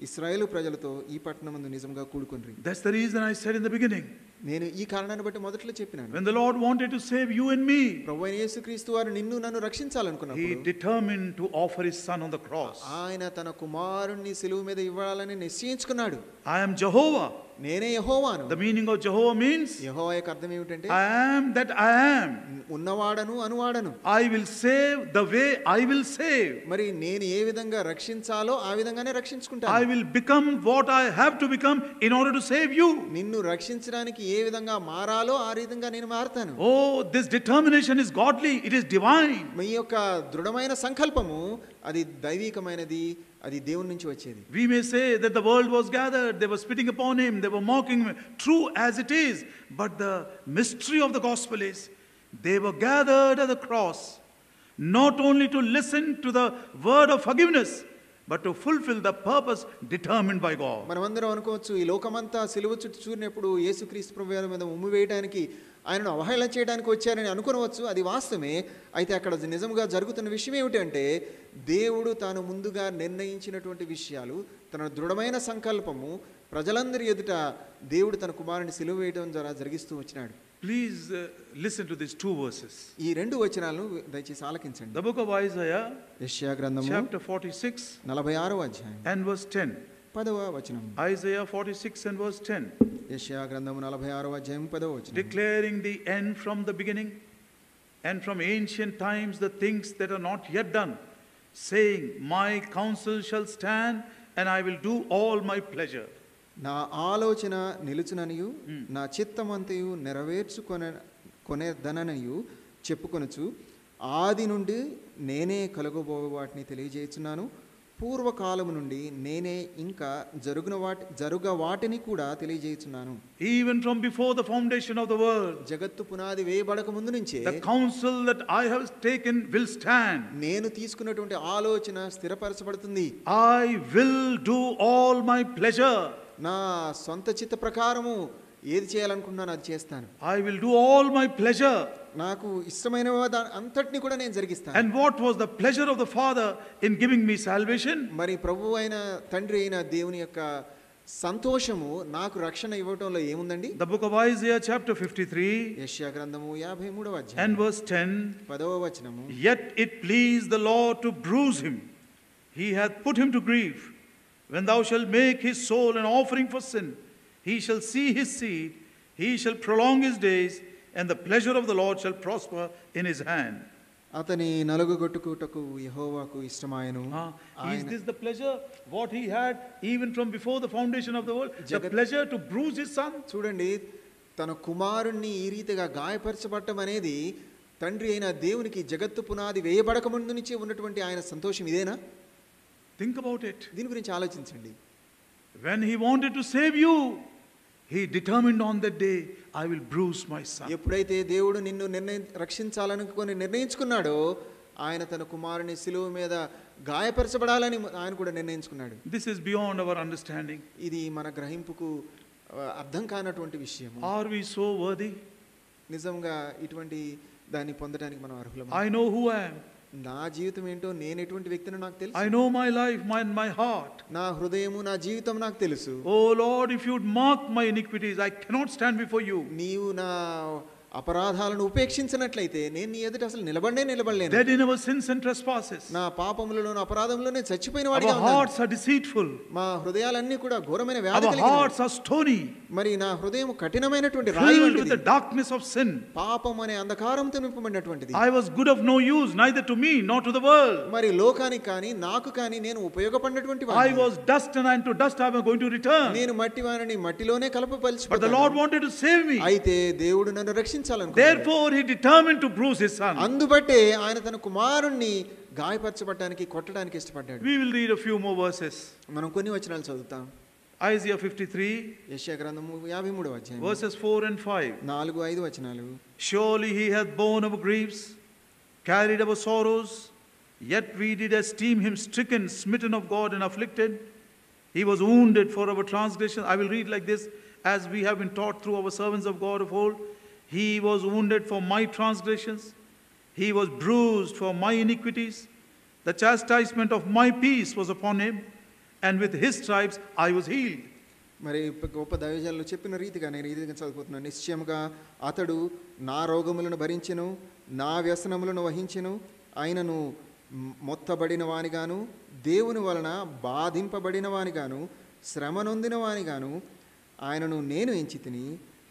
ఇశ్రాయేలు ప్రజలతో ఈ పట్టణమందు నిజంగా కూడుకొనిరి. That's the reason I said in the beginning. నేను ఈ కారణాన్ని బట్టి మొదట్లో చెప్పినాను. When the Lord wanted to save you and me, ప్రభువైన యేసుక్రీస్తు వారు నిన్ను నన్ను రక్షించాలనుకున్నప్పుడు, He determined to offer His Son on the cross. ఆయన తన కుమారుణ్ణి సిలువ మీద ఇవ్వాలని నిశ్చయించుకున్నాడు. I am Jehovah. నేనే యెహోవాను. The meaning of Jehovah means యెహోవా యొక్క అర్థం ఏమిటంటే, I am that I am. ఉన్నవాడను అనువాడను. I will save the way I will save. మరి నేను ఏ విధంగా రక్షించాలో ఆ విధంగానే రక్షించుకుంటాను. I will become what I have to become in order to save you. నిన్ను రక్షించడానికి ఏ విధంగా మారాలో ఆ విధంగా నేను మారతాను. Oh, this determination is godly, it is divine. మీ యొక్క దృఢమైన సంకల్పము అది దైవికమైనది, అది దేవుని నుంచి వచ్చేది. We may say that the world was gathered, they were spitting upon him, they were mocking him, true as it is, but the mystery of the gospel is they were gathered at the cross not only to listen to the word of forgiveness but to fulfill the purpose determined by God. మనమందరం అనుకోవచ్చు, ఈ లోకమంతా సిలువ చుట్టూ చూరినప్పుడు యేసుక్రీస్తు ప్రభువు మీద ఉమ్మి వేయడానికి, ఆయనను అవహేళన చేయడానికి వచ్చారని అనుకోవచ్చు. అది వాస్తవమే. అయితే అక్కడ నిజంగా జరుగుతున్న విషయం ఏమిటంటే, దేవుడు తాను ముందుగా నిర్ణయించినటువంటి విషయాలు, తన దృఢమైన సంకల్పము ప్రజలందరి ఎదుట దేవుడు తన కుమారుని సిలువ వేయడం ద్వారా జరిగిస్తూ వచ్చినాడు. Please listen to these two verses. ఈ రెండు వచనాలను దయచేసి ఆలకించండి. The book of Isaiah, యెషయా గ్రంథము chapter 46 46వ అధ్యాయం and verse 10. 10వ వచనం. Isaiah 46 and verse 10. యెషయా గ్రంథము 46వ అధ్యాయం 10వ వచనం. Declaring the end from the beginning and from ancient times the things that are not yet done, saying, My counsel shall stand, and I will do all my pleasure. నా ఆలోచన నిలుచుననియు నా చిత్తమంతయు కొనేదననియు చెప్పుకొనుచు ఆది నుండి నేనే కలుగబో వాటిని తెలియజేస్తున్నాను, పూర్వకాలము నుండి నేనే ఇంకా జరుగ వాటిని కూడా తెలియజేస్తున్నాను. Even from before the foundation of the world, జగత్తు పునాది వేయబడక ముందు నుంచే the counsel that I have taken will stand. నేను తీసుకున్నటువంటి ఆలోచన స్థిరపరచబడుతుంది. I will do all my pleasure. నా సొంత చిత్త ప్రకారము ఏది చేయాలనుకుంటున్నాను అది చేస్తాను. I will do all my pleasure. నాకు ఇష్టమైన అంతటిని కూడా నేను జరిగిస్తాను. And what was the pleasure of the Father in giving me salvation? మరి ప్రభువు అయిన తండ్రి అయిన దేవుని యొక్క సంతోషము నాకు రక్షణ ఇవ్వటంలో ఏముందండి? The book of Isaiah chapter 53 యెషయా గ్రంథము 53వ అధ్యాయం and verse 10. 10వ వచనము. Yet it pleased the Lord to bruise him. He hath put him to grief. When thou shalt make his soul an offering for sin, he shall see his seed, he shall prolong his days, and the pleasure of the Lord shall prosper in his hand. అతని నలుగుగొట్టుకుటకు యెహోవాకు ఇష్టమాయెను. Is this the pleasure what he had even from before the foundation of the world? The pleasure to bruise his son? చూడండి, తన కుమారుణ్ణి ఈ రీతిగా గాయపరచబడటం అనేది తండ్రి అయిన దేవునికి జగత్తు పునాది వేయబడక ముందు నుంచే ఉన్నటువంటి ఆయన సంతోషం ఇదేనా? Think about it. దీని గురించి ఆలోచించండి. When he wanted to save you, he determined on that day, I will bruise my son. ఎప్పుడైతే దేవుడు నిన్ను రక్షించాలనుకొని నిర్ణయించుకున్నాడో ఆయన తన కుమారుని శిలువ మీద గాయపరచబడాలని ఆయన కూడా నిర్ణయించుకున్నాడు. This is beyond our understanding. ఇది మన గ్రహింపుకు అర్థం కానటువంటి విషయం. Are we so worthy? నిజంగా ఇటువంటి దాన్ని పొందడానికి మనం అర్హులమా? I know who I am. నా జీవితం ఏంటో నేను ఎటువంటి వ్యక్తినో నాకు తెలుసు. I know my life, my heart. నా హృదయము నా జీవితం నాకు తెలుసు. Oh Lord, if you would mark my iniquities, I cannot stand before you. నీవు నా అపరాధాలను ఉపేక్షించినట్లయితే నేను నీ ఎదుట అసలు నిలబడలేను. Dead in our sins and trespasses. నా పాపములలోను అపరాధములలోనే చచ్చిపోయిన వాడిగా ఉన్నాను. Our hearts are deceitful. మా హృదయాలన్నీ కూడా ఘోరమైన వ్యాధి కలిగినవి. Our hearts are stony. మరి నా హృదయం కఠినమైనటువంటి రాయి వంటిది. Filled with the darkness of sin. పాపం అనే అంధకారంతో నింపబడినటువంటిది. I was good of no use neither to me nor to the world. మరి లోకానికి కానీ నాకు కానీ నేను ఉపయోగపడినటువంటి వాడిని. I was dust and unto dust I am going to return. నేను మట్టివానిని మట్టిలోనే కలపపలిచిపోతాను. But the Lord wanted to save me. అయితే దేవుడు నన్ను రక్షించాలనుకున్నాడు. Therefore he determined to bruise his son. అందుబట్టే ఆయన తన కుమారుణ్ణి గాయపరచబడడానికి కొట్టడానికి ఇష్టపడ్డాడు. We will read a few more verses. మనం కొన్ని వచనాలు చదువుతాం. Isaiah 53 యెషయా గ్రంథము 53వ అధ్యాయం verses 4 and 5. 4-5 వచనాలు. Surely he hath borne our griefs, carried our sorrows, yet we did esteem him stricken, smitten of God and afflicted. He was wounded for our transgressions. I will read like this, as we have been taught through our servants of God of old. He was wounded for my transgressions, he was bruised for my iniquities. The chastisement of my peace was upon him, and with his stripes I was healed. మరి గొప్ప దైవజనులు చెప్పిన రీతిగా నేను ఈ రీతిగా చదువుతున్నాను. నిశ్చయముగా అతడు నా రోగములను భరించెను, నా వ్యసనములను వహించెను, ఆయనను మొత్తబడిన వానిగాను, దేవుని వలన బాధింపబడిన వానిగాను, శ్రమ నొందిన వానిగాను ఆయనను నేను ఎంచితిని.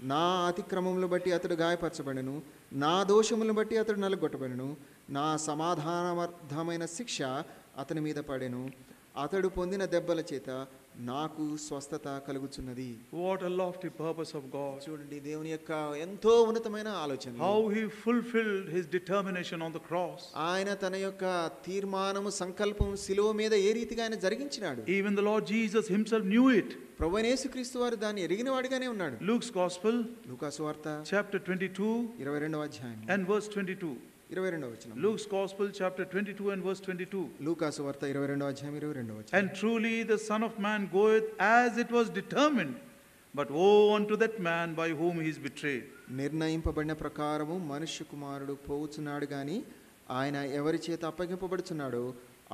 నా అతిక్రమములను బట్టి అతడు గాయపరచబడెను, నా దోషములను బట్టి అతడు నలుగొట్టబడెను. నా సమాధానార్థమైన శిక్ష అతని మీద పడెను, అతడు పొందిన దెబ్బల చేత నాకు స్వస్థత కలుగుచున్నది. What a lofty purpose of God. చూడండి దేవుని యొక్క ఎంతో ఉన్నతమైన ఆలోచన. How he fulfilled his determination on the cross. ఆయన తన యొక్క తీర్మానము సంకల్పం శిలువ మీద ఏ రీతిగా ఆయన జరిగించినాడు. Even the Lord Jesus himself knew it. ప్రభువైన యేసుక్రీస్తు వారు దాన్ని ఎరిగిన వాడిగానే ఉన్నాడు. Luke's Gospel లూకా సువార్త chapter 22 22వ అధ్యాయం and verse 22. 22వ వచనం. Luke's Gospel chapter 22 and verse 22. లూకా సువార్త 22వ అధ్యాయం 22వ వచనం. And truly the Son of Man goeth as it was determined, but woe unto that man by whom he is betrayed. నిర్ణయింపబడిన ప్రకారము మనుష్య కుమారుడు పోవుచున్నాడు గాని ఆయన ఎవరి చేత అప్పగింపబడుచున్నాడో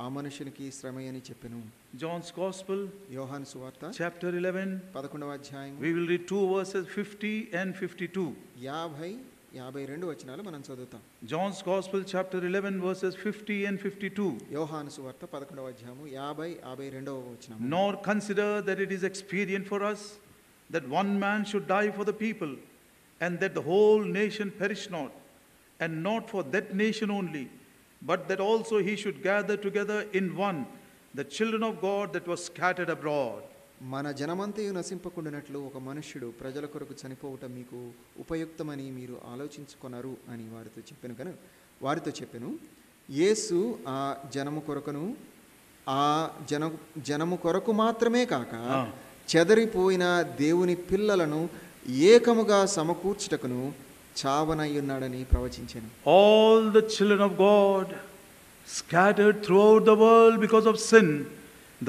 ఆ మనుషునికి శ్రమ అని చెప్పెను. John's Gospel యోహాను సువార్త chapter 11 11వ అధ్యాయం. we will read 2 verses 50 and 52. 50-52 వచనాలు మనం చదువుతాం. John's Gospel chapter 11 verses 50 and 52. యోహాను సువార్త 11వ అధ్యాయము 50-52వ వచనం. Nor consider that it is expedient for us that one man should die for the people, and that the whole nation perish not, and not for that nation only, but that also he should gather together in one the children of God that was scattered abroad. మన జనమంతయు నశింపకుండానట్లు ఒక మనుష్యుడు ప్రజల కొరకు చనిపోవటం మీకు ఉపయుక్తమని మీరు ఆలోచించుకొనరు అని వారితో చెప్పెను. యేసు ఆ జనము కొరకు మాత్రమే కాక చెదరిపోయిన దేవుని పిల్లలను ఏకముగా సమకూర్చుటకును చావనయ్యున్నాడని ప్రవచించెను. All the children of God scattered throughout the world because of sin,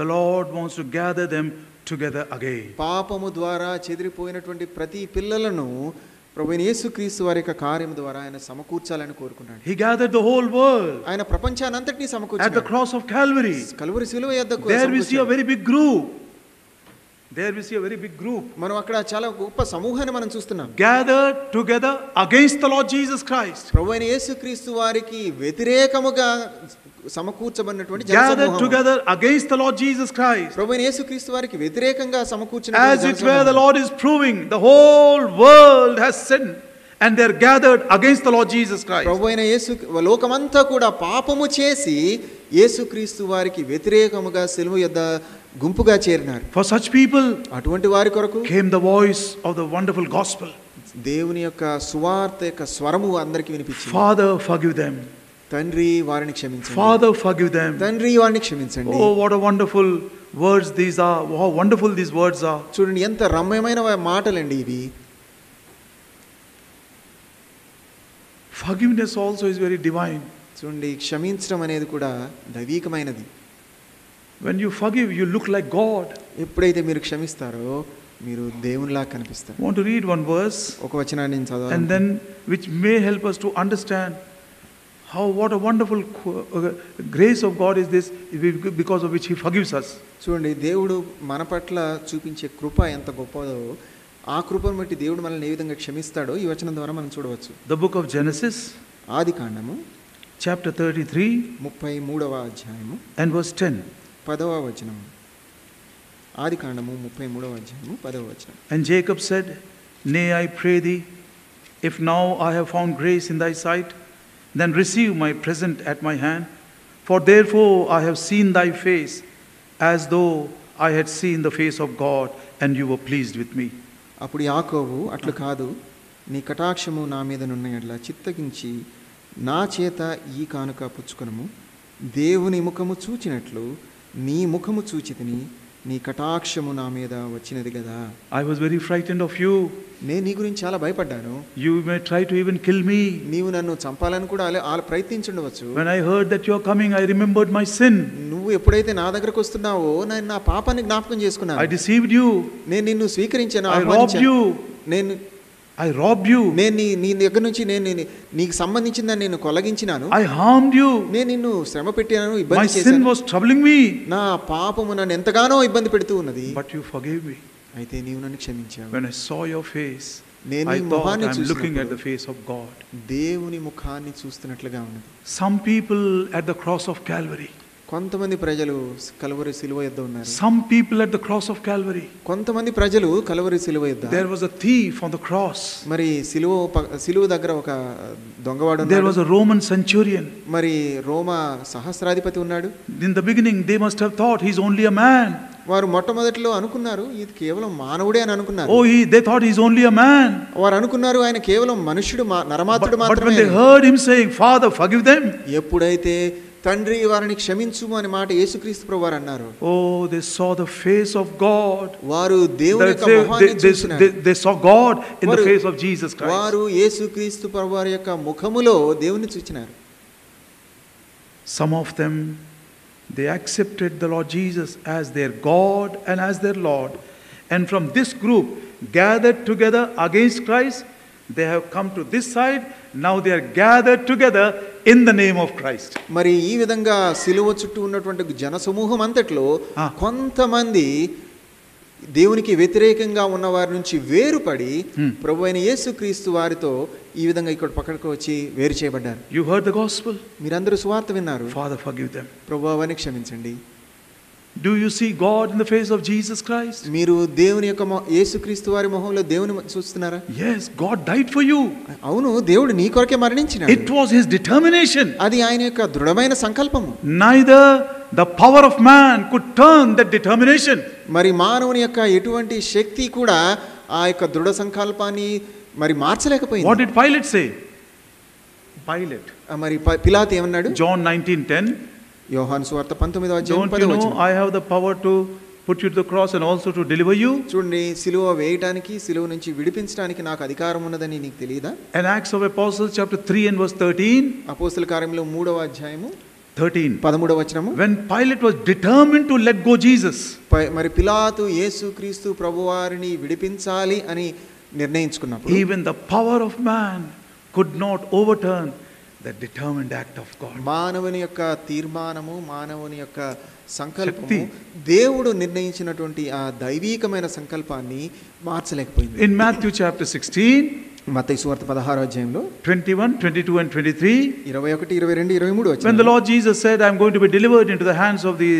the Lord wants to gather them together again. పాపము ద్వారా చెదిరిపోయినటువంటి ప్రతి పిల్లలను ప్రభువైన యేసుక్రీస్తు వారి యొక్క కార్యం ద్వారా ఆయన సమకూర్చాలని కోరుకున్నాడు. He gathered the whole world. ఆయన ప్రపంచానంతటిని సమకూర్చాడు. At the cross of Calvary. Calvary శిలువ యొద్దకు. There we see a very big group. మనం అక్కడ చాలా గొప్ప సమూహాన్ని మనం చూస్తున్నాం. Gathered together against the Lord Jesus Christ. ప్రభువైన యేసుక్రీస్తు వారికి వ్యతిరేకముగా సమకూర్చబడినటువంటి జనసమూహం. Gathered together against the Lord Jesus Christ. ప్రభువైన యేసుక్రీస్తు వారికి వ్యతిరేకంగా సమకూర్చిన as it were the Lord is proving the whole world has sinned and they are gathered against the Lord Jesus Christ. ప్రభువైన యేసు లోకమంతా కూడా పాపము చేసి యేసుక్రీస్తు వారికి వ్యతిరేకముగా సిలువ యొద్ద గుంపుగా చేరినారు. For such people అటువంటి వారి కొరకు came the voice of the wonderful gospel. దేవుని యొక్క సువార్త యొక్క స్వరము అందరికి వినిపించింది. Father, forgive them. తండ్రి వారిని క్షమించండి. Father, forgive them. తండ్రి వారిని క్షమించండి. Oh, what a wonderful words these are. How wonderful these words are. చూడండి ఎంత రమ్యమైన మాటలండి ఇవి. Forgiveness also is very divine. చూడండి క్షమించడం అనేది కూడా దైవికమైనది. When you forgive, you look like God. ఎప్పుడైతే మీరు క్షమిస్తారో మీరు దేవునిలా కనిపిస్తారు. I want to read one verse. ఒక వచనాన్ని నేను చదవాలి. And then which may help us to understand what a wonderful grace of God is this, because of which he forgives us. చూడండి దేవుడు మన పట్ల చూపించే కృప ఎంత గొప్పదో ఆ కృపను బట్టి దేవుడు మనల్ని ఏ విధంగా క్షమిస్తాడో ఈ వచనం ద్వారా మనం చూడవచ్చు. The book of Genesis, ఆదికాండము chapter 33, 33వ అధ్యాయము and verse 10. 10వ వచనం. ఆదికాండము 33వ అధ్యాయము 10వ వచనం. And Jacob said, Nay, I pray thee, if now I have found grace in thy sight, then receive my present at my hand, for therefore I have seen thy face, as though I had seen the face of God, and you were pleased with me. అప్పుడు యాకోబు అట్లు కాదు, నీ కటాక్షము నా మీద నున్న యెడల చిత్తగించి నా చేత ఈ కానుక పుచ్చుకొనుము. దేవుని ముఖము చూచినట్లు నీ ముఖము చూచితిని, నీ కటాక్షము నా మీద వచ్చినది కదా. I was very frightened of you. నేను నీ గురించి చాలా భయపడ్డాను. You may try to even kill me. నీవు నన్ను చంపాలని కూడా ప్రయత్నించుండవచ్చు. When I heard that you are coming, I remembered my sin. నువ్వు ఎప్పుడైతే నా దగ్గరకు వస్తున్నావో నేను నా పాపాన్ని జ్ఞాపకం చేసుకున్నాను. I deceived you. నేను నిన్ను స్వీకరించాను. I robbed you. I robbed you. నేను నీ దగ్గర నుంచి నేను నీకు సంబంధించిందని నేను కొలగించినాను. I harmed you. నేను నిన్ను శ్రమ పెట్టాను, ఇబ్బంది చేశాను. My sin was troubling me. నా పాపము నన్ను ఎంతగానో ఇబ్బంది పెడుతూ ఉన్నది. But you forgave me. అయితే నీవు నన్ను క్షమించావు. When I saw your face, I thought I am looking at the face of God. దేవుని ముఖాన్ని చూస్తున్నట్లుగా ఉన్నది. Some people at the cross of Calvary. కొంతమంది ప్రజలు కల్వరి సిలువ యొద్ద ఉన్నారు. Some people at the cross of Calvary. కొంతమంది ప్రజలు కల్వరి సిలువ యొద్ద. There was a thief on the cross. మరి సిలువ దగ్గర ఒక దొంగవాడు ఉన్నాడు. There was a Roman centurion. మరి రోమా సహస్రాధిపతి ఉన్నాడు. In the beginning they must have thought he's only a man. వారు మొట్టమొదటిలో అనుకున్నారు ఇది కేవలం మానవుడే అని అనుకున్నారు. Oh, they thought he's only a man. వారు అనుకున్నారు ఆయన కేవలం మనుష్యుడు, నరమాత్రుడు మాత్రమే. But when they heard him saying, Father, forgive them. ఎప్పుడైతే తండ్రి వారిని క్షమించుము అనే మాట యేసుక్రీస్తు ప్రభువు వారు అన్నారు. Oh, they saw the face of God. వారు దేవుని యొక్క ముఖాన్ని చూశారు. They saw God in the face of Jesus Christ. వారు యేసుక్రీస్తు ప్రభువు వారి యొక్క ముఖములో దేవుని చూచినారు. Some of them, they accepted the Lord Jesus as their God and as their Lord. And from this group gathered together against Christ, they have come to this side. Now they are gathered together in the name of Christ. మరి ఈ విధంగా సిలువ చుట్టూ ఉన్నటువంటి జనసమూహం అంతట్లో కొంతమంది దేవునికి వ్యతిరేకంగా ఉన్న వారి నుంచి వేరుపడి ప్రభువైన యేసుక్రీస్తు వారితో ఈ విధంగా ఇక్కడ పక్కకు వచ్చి వేరు చేయబడ్డారు. You heard the gospel. మీరందరూ సువార్త విన్నారు. Father, forgive them. ప్రభువా వారిని క్షమించండి. Do you see God in the face of Jesus Christ? మీరు దేవుని యొక్క యేసుక్రీస్తు వారి మొహంలో దేవుని చూస్తున్నారా? Yes, God died for you. అవును, దేవుడు నీ కొరకే మరణించినాడు. It was his determination. అది ఆయన యొక్క దృఢమైన సంకల్పము. Neither the power of man could turn that determination. మరి మానవుని యొక్క ఎటువంటి శక్తి కూడా ఆ యొక్క దృఢ సంకల్పాన్ని మరి మార్చలేకపోయింది. What did Pilate say? Pilate. మరి పిలాతు ఏమన్నాడు? John 19:10. యోహాను సువార్త 19వ అధ్యాయం Don't you know I have the power to put you to the cross and also to deliver you? చూడండి, సిలువ వేయడానికి, సిలువ నుంచి విడిపించడానికి నాకు అధికారం ఉన్నదని నీకు తెలియదా? And Acts of Apostles chapter 3 and verse 13. అపోస్తల కార్యములు 3వ అధ్యాయము 13వ వచనము. When Pilate was determined to let go Jesus. మరి పిలాతు యేసుక్రీస్తు ప్రభువారిని విడిపించాలి అని నిర్ణయించుకున్నప్పుడు Even the power of man could not overturn the determined act of God. మానవుని యొక్క తీర్మానము, మానవుని యొక్క సంకల్పము దేవుడు నిర్ణయించినటువంటి ఆ దైవీకమైన సంకల్పాన్ని మార్చలేకపోయింది. In Matthew chapter 16, మత్తయి సువార్త 16వ అధ్యాయంలో 21, 22 and 23, 21, 22, 23 వచనాలు. when the Lord Jesus said, I am going to be delivered into the hands of the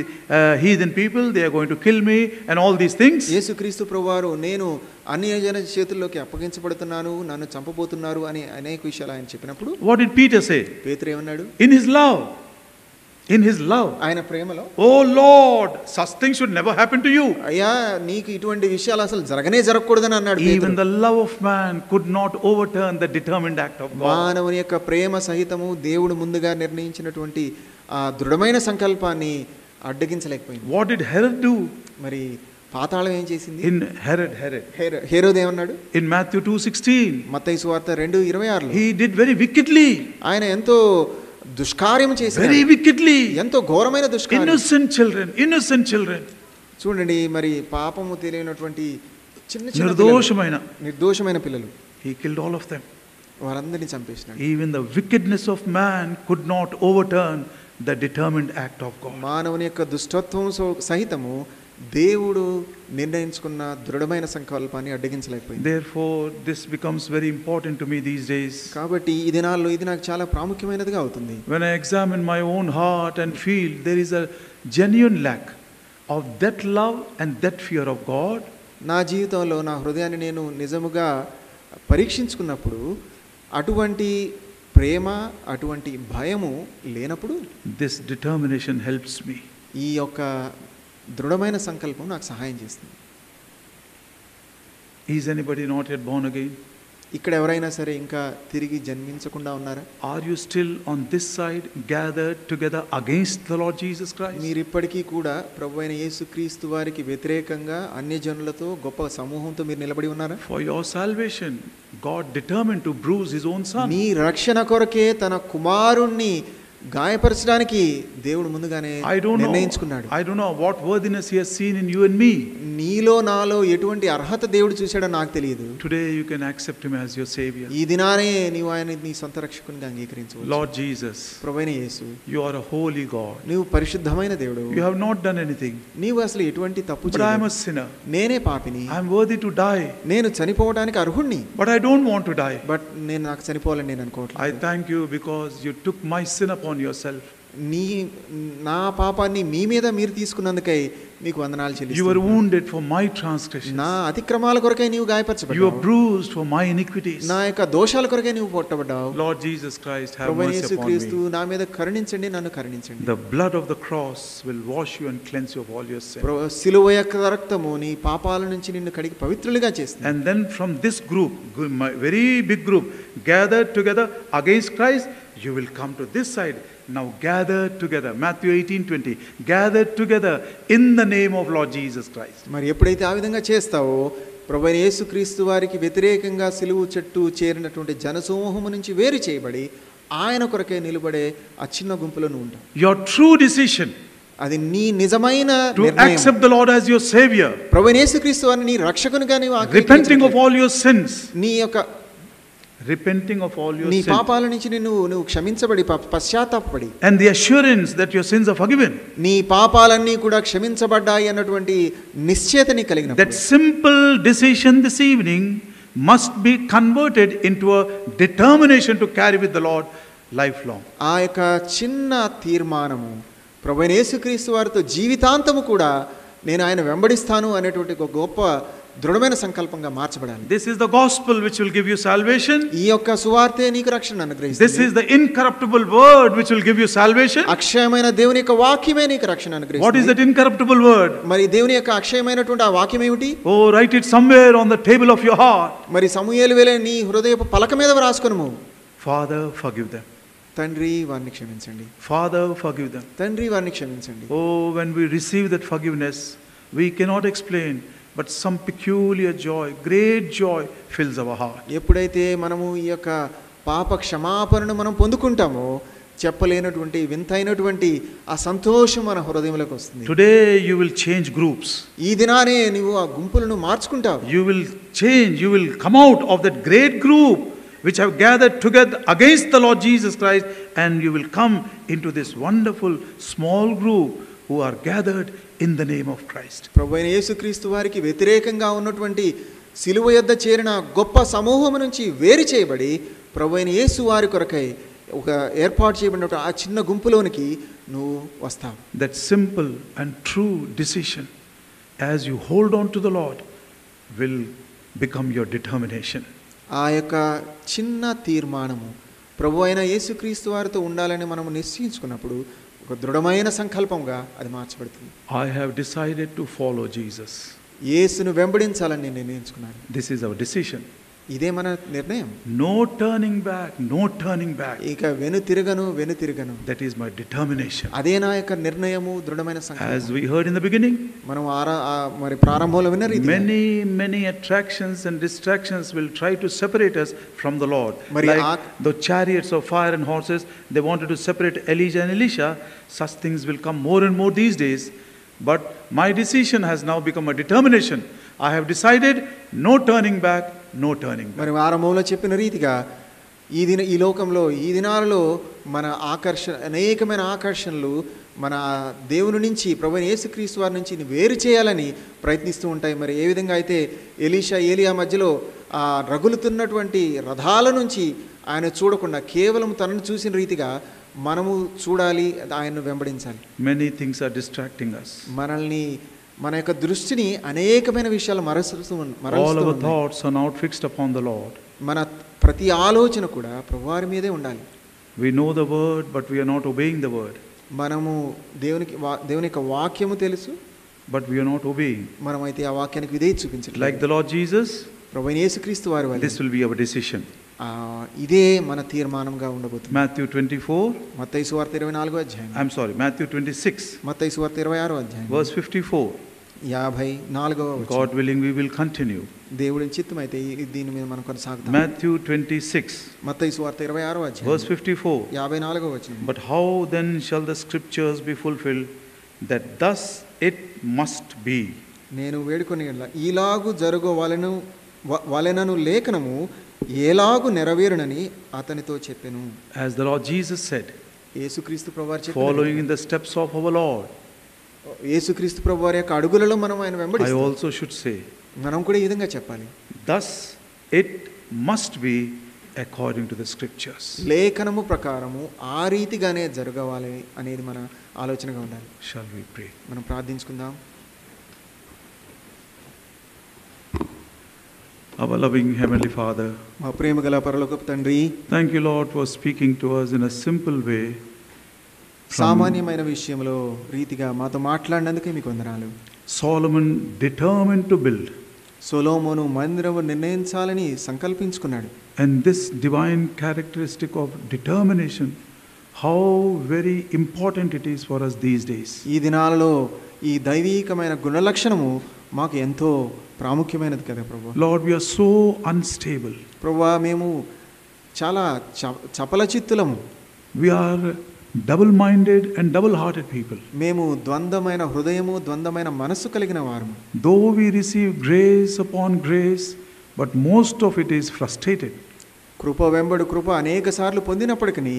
heathen people, they are going to kill me and all these things. యేసుక్రీస్తు ప్రభువారు నేను అన్యజన చేతుల్లోకి అప్పగించబడుతున్నాను, నన్ను చంపబోతున్నారు అని అనేక విషయాలు ఆయన చెప్పినప్పుడు What did Peter say? పేతురు ఏమన్నాడు? In his love. In his love. ఆయన ప్రేమలో, Oh Lord, such things should never happen to you. అయ్యా నీకు ఇటువంటి విషయాలు అసలు జరగకూడదని అన్నాడు. Even the love of man could not overturn the determined act of God. మానవుని యొక్క ప్రేమ సహితము దేవుడు ముందుగా నిర్ణయించినటువంటి ఆ దృఢమైన సంకల్పాన్ని అడ్డగించలేకపోయింది. What did Herod do? మరి పాతాళం ఏం చేసింది? In Herod. హేరోదు ఏమన్నాడు? In Matthew 2:16. మత్తయి సువార్త 2:26లో He did very wickedly. ఆయన ఎంతో దుష్కార్యం చేశాడు. Very wickedly. ఎంతో ఘోరమైన దుష్కార్యం. Innocent children. చూడండి, మరి పాపము తెలియనటువంటి చిన్న నిర్దోషమైన పిల్లలు, He killed all of them. వారందరినీ చంపేసినాడు. Even the wickedness of man could not overturn the determined act of God. మానవుని యొక్క దుష్టత్వం సహితము దేవుడు నిర్ణయించుకున్న దృఢమైన సంకల్పాన్ని అడ్డగించలేకపోయింది. Therefore this becomes very important to me these days. కాబట్టి ఈ దినాల్లో ఇది నాకు చాలా ప్రాముఖ్యమైనదిగా అవుతుంది. When I examine my own heart and feel there is a genuine lack of that love and that fear of God, నా జీవితంలో నా హృదయాన్ని నేను నిజముగా పరీక్షించుకున్నప్పుడు అటువంటి ప్రేమ, అటువంటి భయము లేనప్పుడు this determination helps me. ఈ యొక్క దృఢమైన సంకల్పం నాకు సహాయం చేస్తుంది. Is anybody not yet born again? ఇక్కడ ఎవరైనా సరే ఇంకా తిరిగి జన్మించకుండా ఉన్నారా? Are you still on this side gathered together against the Lord Jesus Christ? మీరు ఇప్పటికీ కూడా ప్రభువైన యేసుక్రీస్తు వారికి వ్యతిరేకంగా అన్యజనులతో గొప్ప సమూహంతో మీరు నిలబడి ఉన్నారా? For your salvation, God determined to bruise his own son. నీ రక్షణ కొరకే తన కుమారుణ్ణి గాయపరచడానికి దేవుడు ముందుగానే నిర్ణయించుకున్నాడు. I don't know what worthiness he has seen in you and me. నీలో నాలో ఎటువంటి అర్హత దేవుడు చూశాడో నాకు తెలియదు. Today you can accept him as your savior. ఈ దినానే నీవు ఆయన నీ సొంత రక్షకునిగా అంగీకరించవచ్చు. Lord Jesus, ప్రభువైన యేసు, you are a holy God. నీవు పరిశుద్ధమైన దేవుడు. You have not done anything. నీవు అసలు ఎటువంటి తప్పు చేయలేదు. But I am a sinner. నేనే పాపిని. I am worthy to die. నేను చనిపోవడానికి అర్హుణ్ణి. But I don't want to die. But నాకు చనిపోవాలని నేను అనుకోవట్లేదు. I thank you because you took my sin upon yourself. నా పాపాన్ని మీ మీద మీరు తీసుకున్నందుకై మీకు వందనాలు చెల్లిస్తున్నాను. You were wounded for my transgressions. నా అతిక్రమాల కొరకై నీవు గాయపరచబడ్డావు. You were bruised for my iniquities. నా యొక్క దోషాల కొరకై నీవు కొట్టబడ్డావు. Lord Jesus Christ, have mercy upon me. నా మీద కరుణించండి, నన్ను కరుణించండి. The blood of the cross will wash you and cleanse you of all your sin. సిలువ యొక్క రక్తము నీ పాపాల నుంచి నిన్ను కడిగి పవిత్రులుగా చేస్తుంది. And then from this group, my very big group, gathered together against Christ, you will come to this side. Now gather together. Matthew 18:20. Gather together in the name of Lord Jesus Christ. మరి ఎప్పుడైతే ఆ విధంగా చేస్తావో ప్రభువైన యేసుక్రీస్తు వారికి వ్యతిరేకంగా సిలువ చుట్టూ చేరినటువంటి జనసమూహము నుంచి వేరు చేయబడి ఆయన కొరకే నిలబడే ఆ చిన్న గుంపులో నువ్వు ఉంటావు. Your true decision అది నీ నిజమైన to accept the Lord as your savior. ప్రభువైన యేసుక్రీస్తు వారిని నీ రక్షకునిగా నీవు repenting of all your sins. నీ యొక్క repenting of all your నీ sins. పాపాల నుంచి నువ్వు క్షమించబడి పశ్చాత్తాపపడి and the assurance that your sins are forgiven. నీ పాపాలన్నీ కూడా క్షమించబడ్డాయి అన్నటువంటి నిశ్చయతని కలిగినప్పుడు that simple decision this evening must be converted into a determination to carry with the Lord lifelong. ఆ యొక్క చిన్న తీర్మానము ప్రభువైన యేసుక్రీస్తు వారితో జీవితాంతము కూడా నేను ఆయన వెంబడిస్తాను అనేటువంటి ఒక గొప్ప దృఢమైన సంకల్పంగా మార్చబడాలి. This is the gospel which will give you salvation. ఈ యొక్క సువార్తే నీకు రక్షణ అనుగ్రహిస్తుంది. This is the incorruptible word which will give you salvation. అక్షయమైన దేవుని యొక్క వాక్యమే నీకు రక్షణ అనుగ్రహిస్తుంది. What is that incorruptible word? మరి దేవుని యొక్క అక్షయమైనటువంటి ఆ వాక్యం ఏమిటి? Oh, write it somewhere on the table of your heart. మరి సమూయేలు వేలే నీ హృదయపు పలక మీద రాసుకొనుము. Father, forgive them. తండ్రి వారిని క్షమించండి. Father, forgive them. తండ్రి వారిని క్షమించండి. Oh, when we receive that forgiveness, we cannot explain, but some peculiar joy, great joy fills our heart. ఎప్పుడైతే మనము ఈ యొక్క పాప క్షమాపణను మనం పొందుకుంటామో చెప్పలేనటువంటి వింతైనటువంటి ఆ సంతోషం మన హృదయంలోకి వస్తుంది. Today you will change groups. ఈ దినానే నీవు ఆ గుంపులను మార్చుకుంటావు. You will change, you will come out of that great group which have gathered together against the Lord Jesus Christ, and you will come into this wonderful small group who are gathered in the name of Christ. ప్రభువైన యేసుక్రీస్తు వారికి వ్యతిరేకంగా ఉన్నటువంటి సిలువ యొద్ద చేరిన గొప్ప సమూహం నుంచి వేరు చేయబడి ప్రభువైన యేసు వారి కొరకై ఒక ఏర్పాటు చేయబడిన ఆ చిన్న గుంపులోనికి నువ్వు వస్తావు. That simple and true decision as you hold on to the Lord will become your determination. ఆ యొక్క చిన్న తీర్మానము ప్రభువైన యేసుక్రీస్తు వారితో ఉండాలని మనం నిశ్చయించుకున్నప్పుడు ఒక దృఢమైన సంకల్పంగా అది మార్చబడుతుంది. I have decided to follow Jesus. యేసును వెంబడించాలని నేను నిర్ణయించుకున్నాను. This is our decision. ఇదే మన నిర్ణయం. No turning back, no turning back. ఇక వెనుతిరగను. That is my determination. అదే నా యొక్క నిర్ణయము, దృఢమైన సంకల్పం. As we heard in the beginning, మనం మరి ప్రారంభంలో విన్న రీతిగా many attractions and distractions will try to separate us from the Lord. మరి Like the chariots of fire and horses, they wanted to separate Elijah and Elisha. Such things will come more and more these days. But my decision has now become a determination. I have decided no turning back, no turning back. మరి వారములో చెప్పిన రీతిగా ఈ లోకంలో ఈ దినాలలో మన అనేకమైన ఆకర్షణలు మన దేవుని నుంచి ప్రభువైన యేసుక్రీస్తు వారి నుంచి వేరు చేయాలని ప్రయత్నిస్తూ ఉంటాయి. మరి ఏ విధంగా అయితే ఎలీషా ఏలియా మధ్యలో ఆ రగులుతున్నటువంటి రథాల నుంచి ఆయన చూడకుండా కేవలం తనను చూసిన రీతిగా మనము చూడాలి, ఆయన్ను వెంబడించాలి. Many things are distracting us. మన యొక్క దృష్టిని అనేకమైన విషయాలు All our thoughts are not fixed upon the Lord. మన ప్రతి ఆలోచన కూడా ప్రభువారి మీదే ఉండాలి. We know the word, but we are not obeying the word. మనము దేవుని యొక్క వాక్యము తెలుసు, but we are not obeying. మనమైతే ఆ వాక్యానికి విధేయత చూపించట్లేదు. Like the Lord Jesus, ప్రభువైన యేసుక్రీస్తు వారి వలె this will be our decision. ఇదే మన తీర్మానంగా ఉండబోతుంది. Matthew 24, మత్తయి సువార్త 24వ అధ్యాయం. I'm sorry, Matthew 26, మత్తయి సువార్త 26వ అధ్యాయం verse 54. 54వ వచనం. God willing, we will continue. దేవుని చిత్తమైతే దీని మీద మనం కొనసాగుతాం. Matthew 26, మత్తయి సువార్త 26వ అధ్యాయం verse 54. 54వ వచనం. But how then shall the scriptures be fulfilled, that thus it must be? నేను వేడుకొని ఈలాగు వలెనను లేఖనము ఏలాగు నెరవేరునని అతనితో చెప్పెను. As the Lord Jesus said, యేసుక్రీస్తు ప్రభువారు చెప్పారు, following in the steps of our Lord, యేసుక్రీస్తు ప్రభువారి యొక్క అడుగులలో మనం ఆయన I వెంబడిస్తాం. also should say, మనం కూడా ఈ విధంగా చెప్పాలి. thus it must be according to the scriptures. లేఖనము ప్రకారము ఆ రీతిగానే జరగవాలి అనేది మన ఆలోచనగా ఉండాలి. Shall we pray? మనం ప్రార్థించుకుందాం. Our loving Heavenly Father, మా ప్రేమ గల పరలోకపు తండ్రి, thank you, Lord, for speaking to us in a simple way. సామాన్యమైన విషయంలో రీతిగా మాతో మాట్లాడినందుకే మీకు వందనాలు. Solomon determined to build. సొలొమోను మందిరము నిర్ణయించాలని సంకల్పించుకున్నాడు. And this divine characteristic of determination, how very important it is for us these days. ఈ దినాలలో ఈ దైవీకమైన గుణలక్షణము మాకు ఎంతో ప్రాముఖ్యమైనది కదా ప్రభువా. Lord, we are so unstable. ప్రభువా, మేము చాలా చపల చిత్తులము. We are double-minded and double-hearted people. మేము ద్వంద్వమైన హృదయము, ద్వంద్వమైన మనస్సు కలిగిన వారము. Though we receive grace upon grace, but most of it is frustrated. కృప వెంబడి కృప అనేక సార్లు పొందినప్పటికీ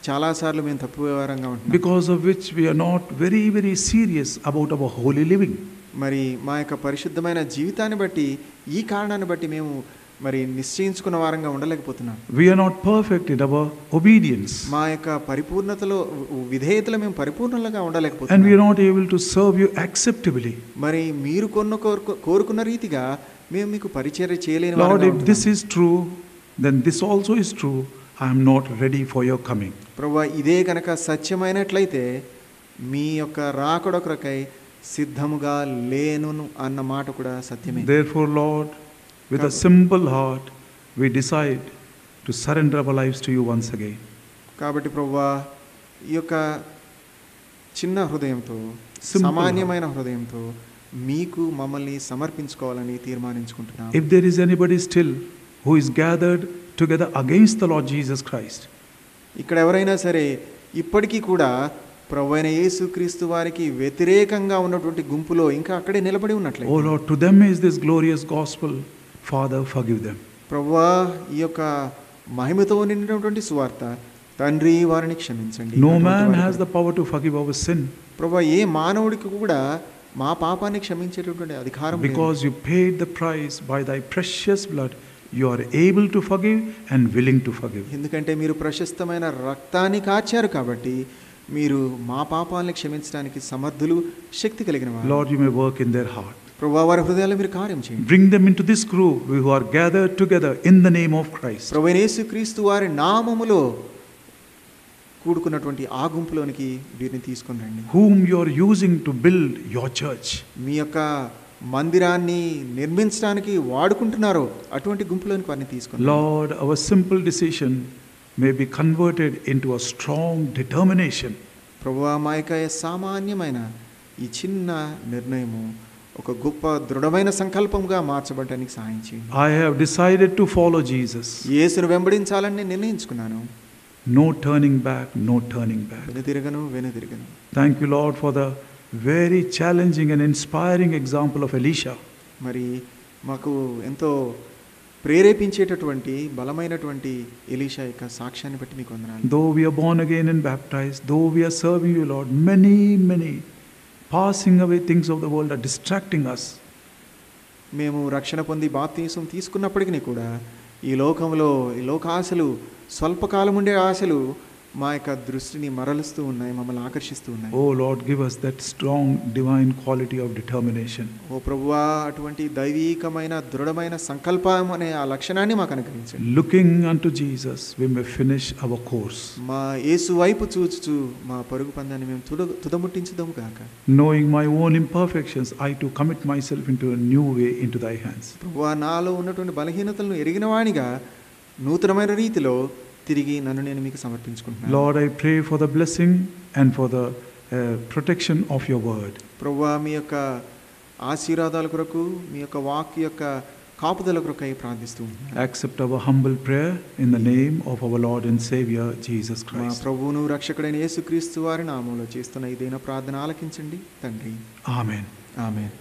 చాలా సార్లు మేము తప్పువారంగా ఉంటున్నాం. Because of which we are not very, very serious about our holy living. మరి మా యొక్క పరిశుద్ధమైన జీవితాన్ని బట్టి, ఈ కారణాన్ని బట్టి మేము మరి నిశ్చయించుకున్న వారంగా ఉండలేకపోతున్నాం. We are not perfect in our obedience. మా యొక్క పరిపూర్ణతలో విధేయతలో మేము పరిపూర్ణంగా And we ఉండలేకపోతున్నాం. are not able to serve you acceptably. మరి మీరు కోరుకున్న రీతిగా మేము మీకు పరిచర్య చేయలేని Lord, వారంగా if this ఉంటున్నాం. is true, then this also is true. I am not ready for your coming. ప్రభువా, ఇదే కనుక సత్యమైనట్లయితే మీ యొక్క రాకడ కొరకై సిద్ధముగా లేను అన్న మాట కూడా సత్యమే. Therefore, Lord, with a simple heart, we decide to surrender our lives to you once again. కాబట్టి ప్రభువా, ఈ యొక్క చిన్న హృదయంతో, Simple సామాన్యమైన హృదయంతో మీకు మమ్మల్ని సమర్పించుకోవాలని తీర్మానించుకుంటున్నాం. If there is anybody still who is gathered together against the Lord Jesus Christ, ఇక్కడ ఎవరైనా సరే ఇప్పటికీ కూడా ప్రభువైన యేసుక్రీస్తు వారికి వ్యతిరేకంగా ఉన్నటువంటి గుంపులో ఇంకా అక్కడే నిలబడి oh ఉన్నట్లయితే, Lord, to them is this glorious gospel. Father, forgive them. ప్రభువా, ఈ యొక్క మహిమతో నిండినటువంటి సువార్త, తండ్రి వారిని క్షమించండి. No అటువంటి man వారి has కొరకు. the power to forgive our sin ప్రభువా, ఏ మానవుడికి కూడా మా పాపాన్ని క్షమించేటటువంటి అధికారం లేదు. because you paid the price by thy precious blood. You are able to forgive and willing to forgive. ఎందుకంటే మీరు ప్రశస్తమైన రక్తాన్ని కార్చారు కాబట్టి మీరు మా పాపాలను క్షమించడానికి సమర్థులు, శక్తి కలిగిన వారు. Lord, you may work in their heart. ప్రభువా, వారి హృదయాల్లో మీరు కార్యం చేయండి. Bring them into this group who are gathered together in the name of Christ. ప్రభువైన యేసుక్రీస్తు వారి నామములో కూడుకున్నటువంటి ఆ గుంపులోనికి వీరిని తీసుకొని రండి. Whom you are using to build your church. మీ యొక్క మందిరాన్ని నిర్మించడానికి వాడుకుంటున్నారో అటువంటి గుంపులోనికి వారిని తీసుకొని రండి. Lord, our simple decision may be converted into a strong determination. ప్రభువా, మా యొక్క సామాన్యమైన ఈ చిన్న నిర్ణయము ఒక గొప్ప దృఢమైన సంకల్పంగా మార్చబడటానికి సహాయం చేయండి. I have decided to follow Jesus. యేసును వెంబడించాలని నేను నిర్ణయించుకున్నాను. No turning back, no turning back. వెనుదిరగను. Thank you, Lord, for the very challenging and inspiring example of Elisha. మరి మాకు ఎంతో ప్రేరేపించేటటువంటి బలమైనటువంటి ఎలీషా యొక్క సాక్ష్యాన్ని బట్టి మీకు వందనాలు. Though we are born again and baptized, though we are serving you, Lord, many passing away things of the world are distracting us. మేము రక్షణ పొంది బాప్తీసం తీసుకున్నప్పటికీ కూడా ఈ లోకంలో ఈ లోకాశలు, స్వల్పకాలం ఉండే ఆశలు మా యొక్క దృష్టిని మరలుస్తూ ఉన్నాయి, మమ్మల్ని ఆకర్షిస్తూ ఉన్నాయి. Oh Lord, give us that strong divine quality of determination. ఓ ప్రభువా, అటువంటి దైవీకమైన దృఢమైన సంకల్పం అనే ఆ లక్షణాన్ని మాకు అనుగ్రహించండి. Looking unto Jesus, we may finish our course. మా యేసు వైపు చూచుచు మా పరుగు పందాన్ని మేము తుదముట్టించుదాము గాక. Knowing my own imperfections, I too commit myself into a new way into thy hands. ప్రభువా, నాలో ఉన్నటువంటి బలహీనతలను ఎరిగిన వానిగా నూతనమైన రీతిలో తిరిగి నన్ను నేను మీకు సమర్పించుకుంటున్నాను. Lord, I pray for the blessing and for the protection of your word. ప్రభువా, మీ యొక్క ఆశీర్వాదాల కొరకు, మీ యొక్క వాక్కు యొక్క కాపుదల కొరకై ప్రార్థిస్తూ ఉన్నాను. Accept our humble prayer in the name of our Lord and Savior Jesus మా Christ. ప్రభువును రక్షకుడైన యేసుక్రీస్తు వారి నామములో చేస్తున్న ఇదైన ప్రార్థన ఆలకించండి తండ్రి. Amen. ఆమేన్.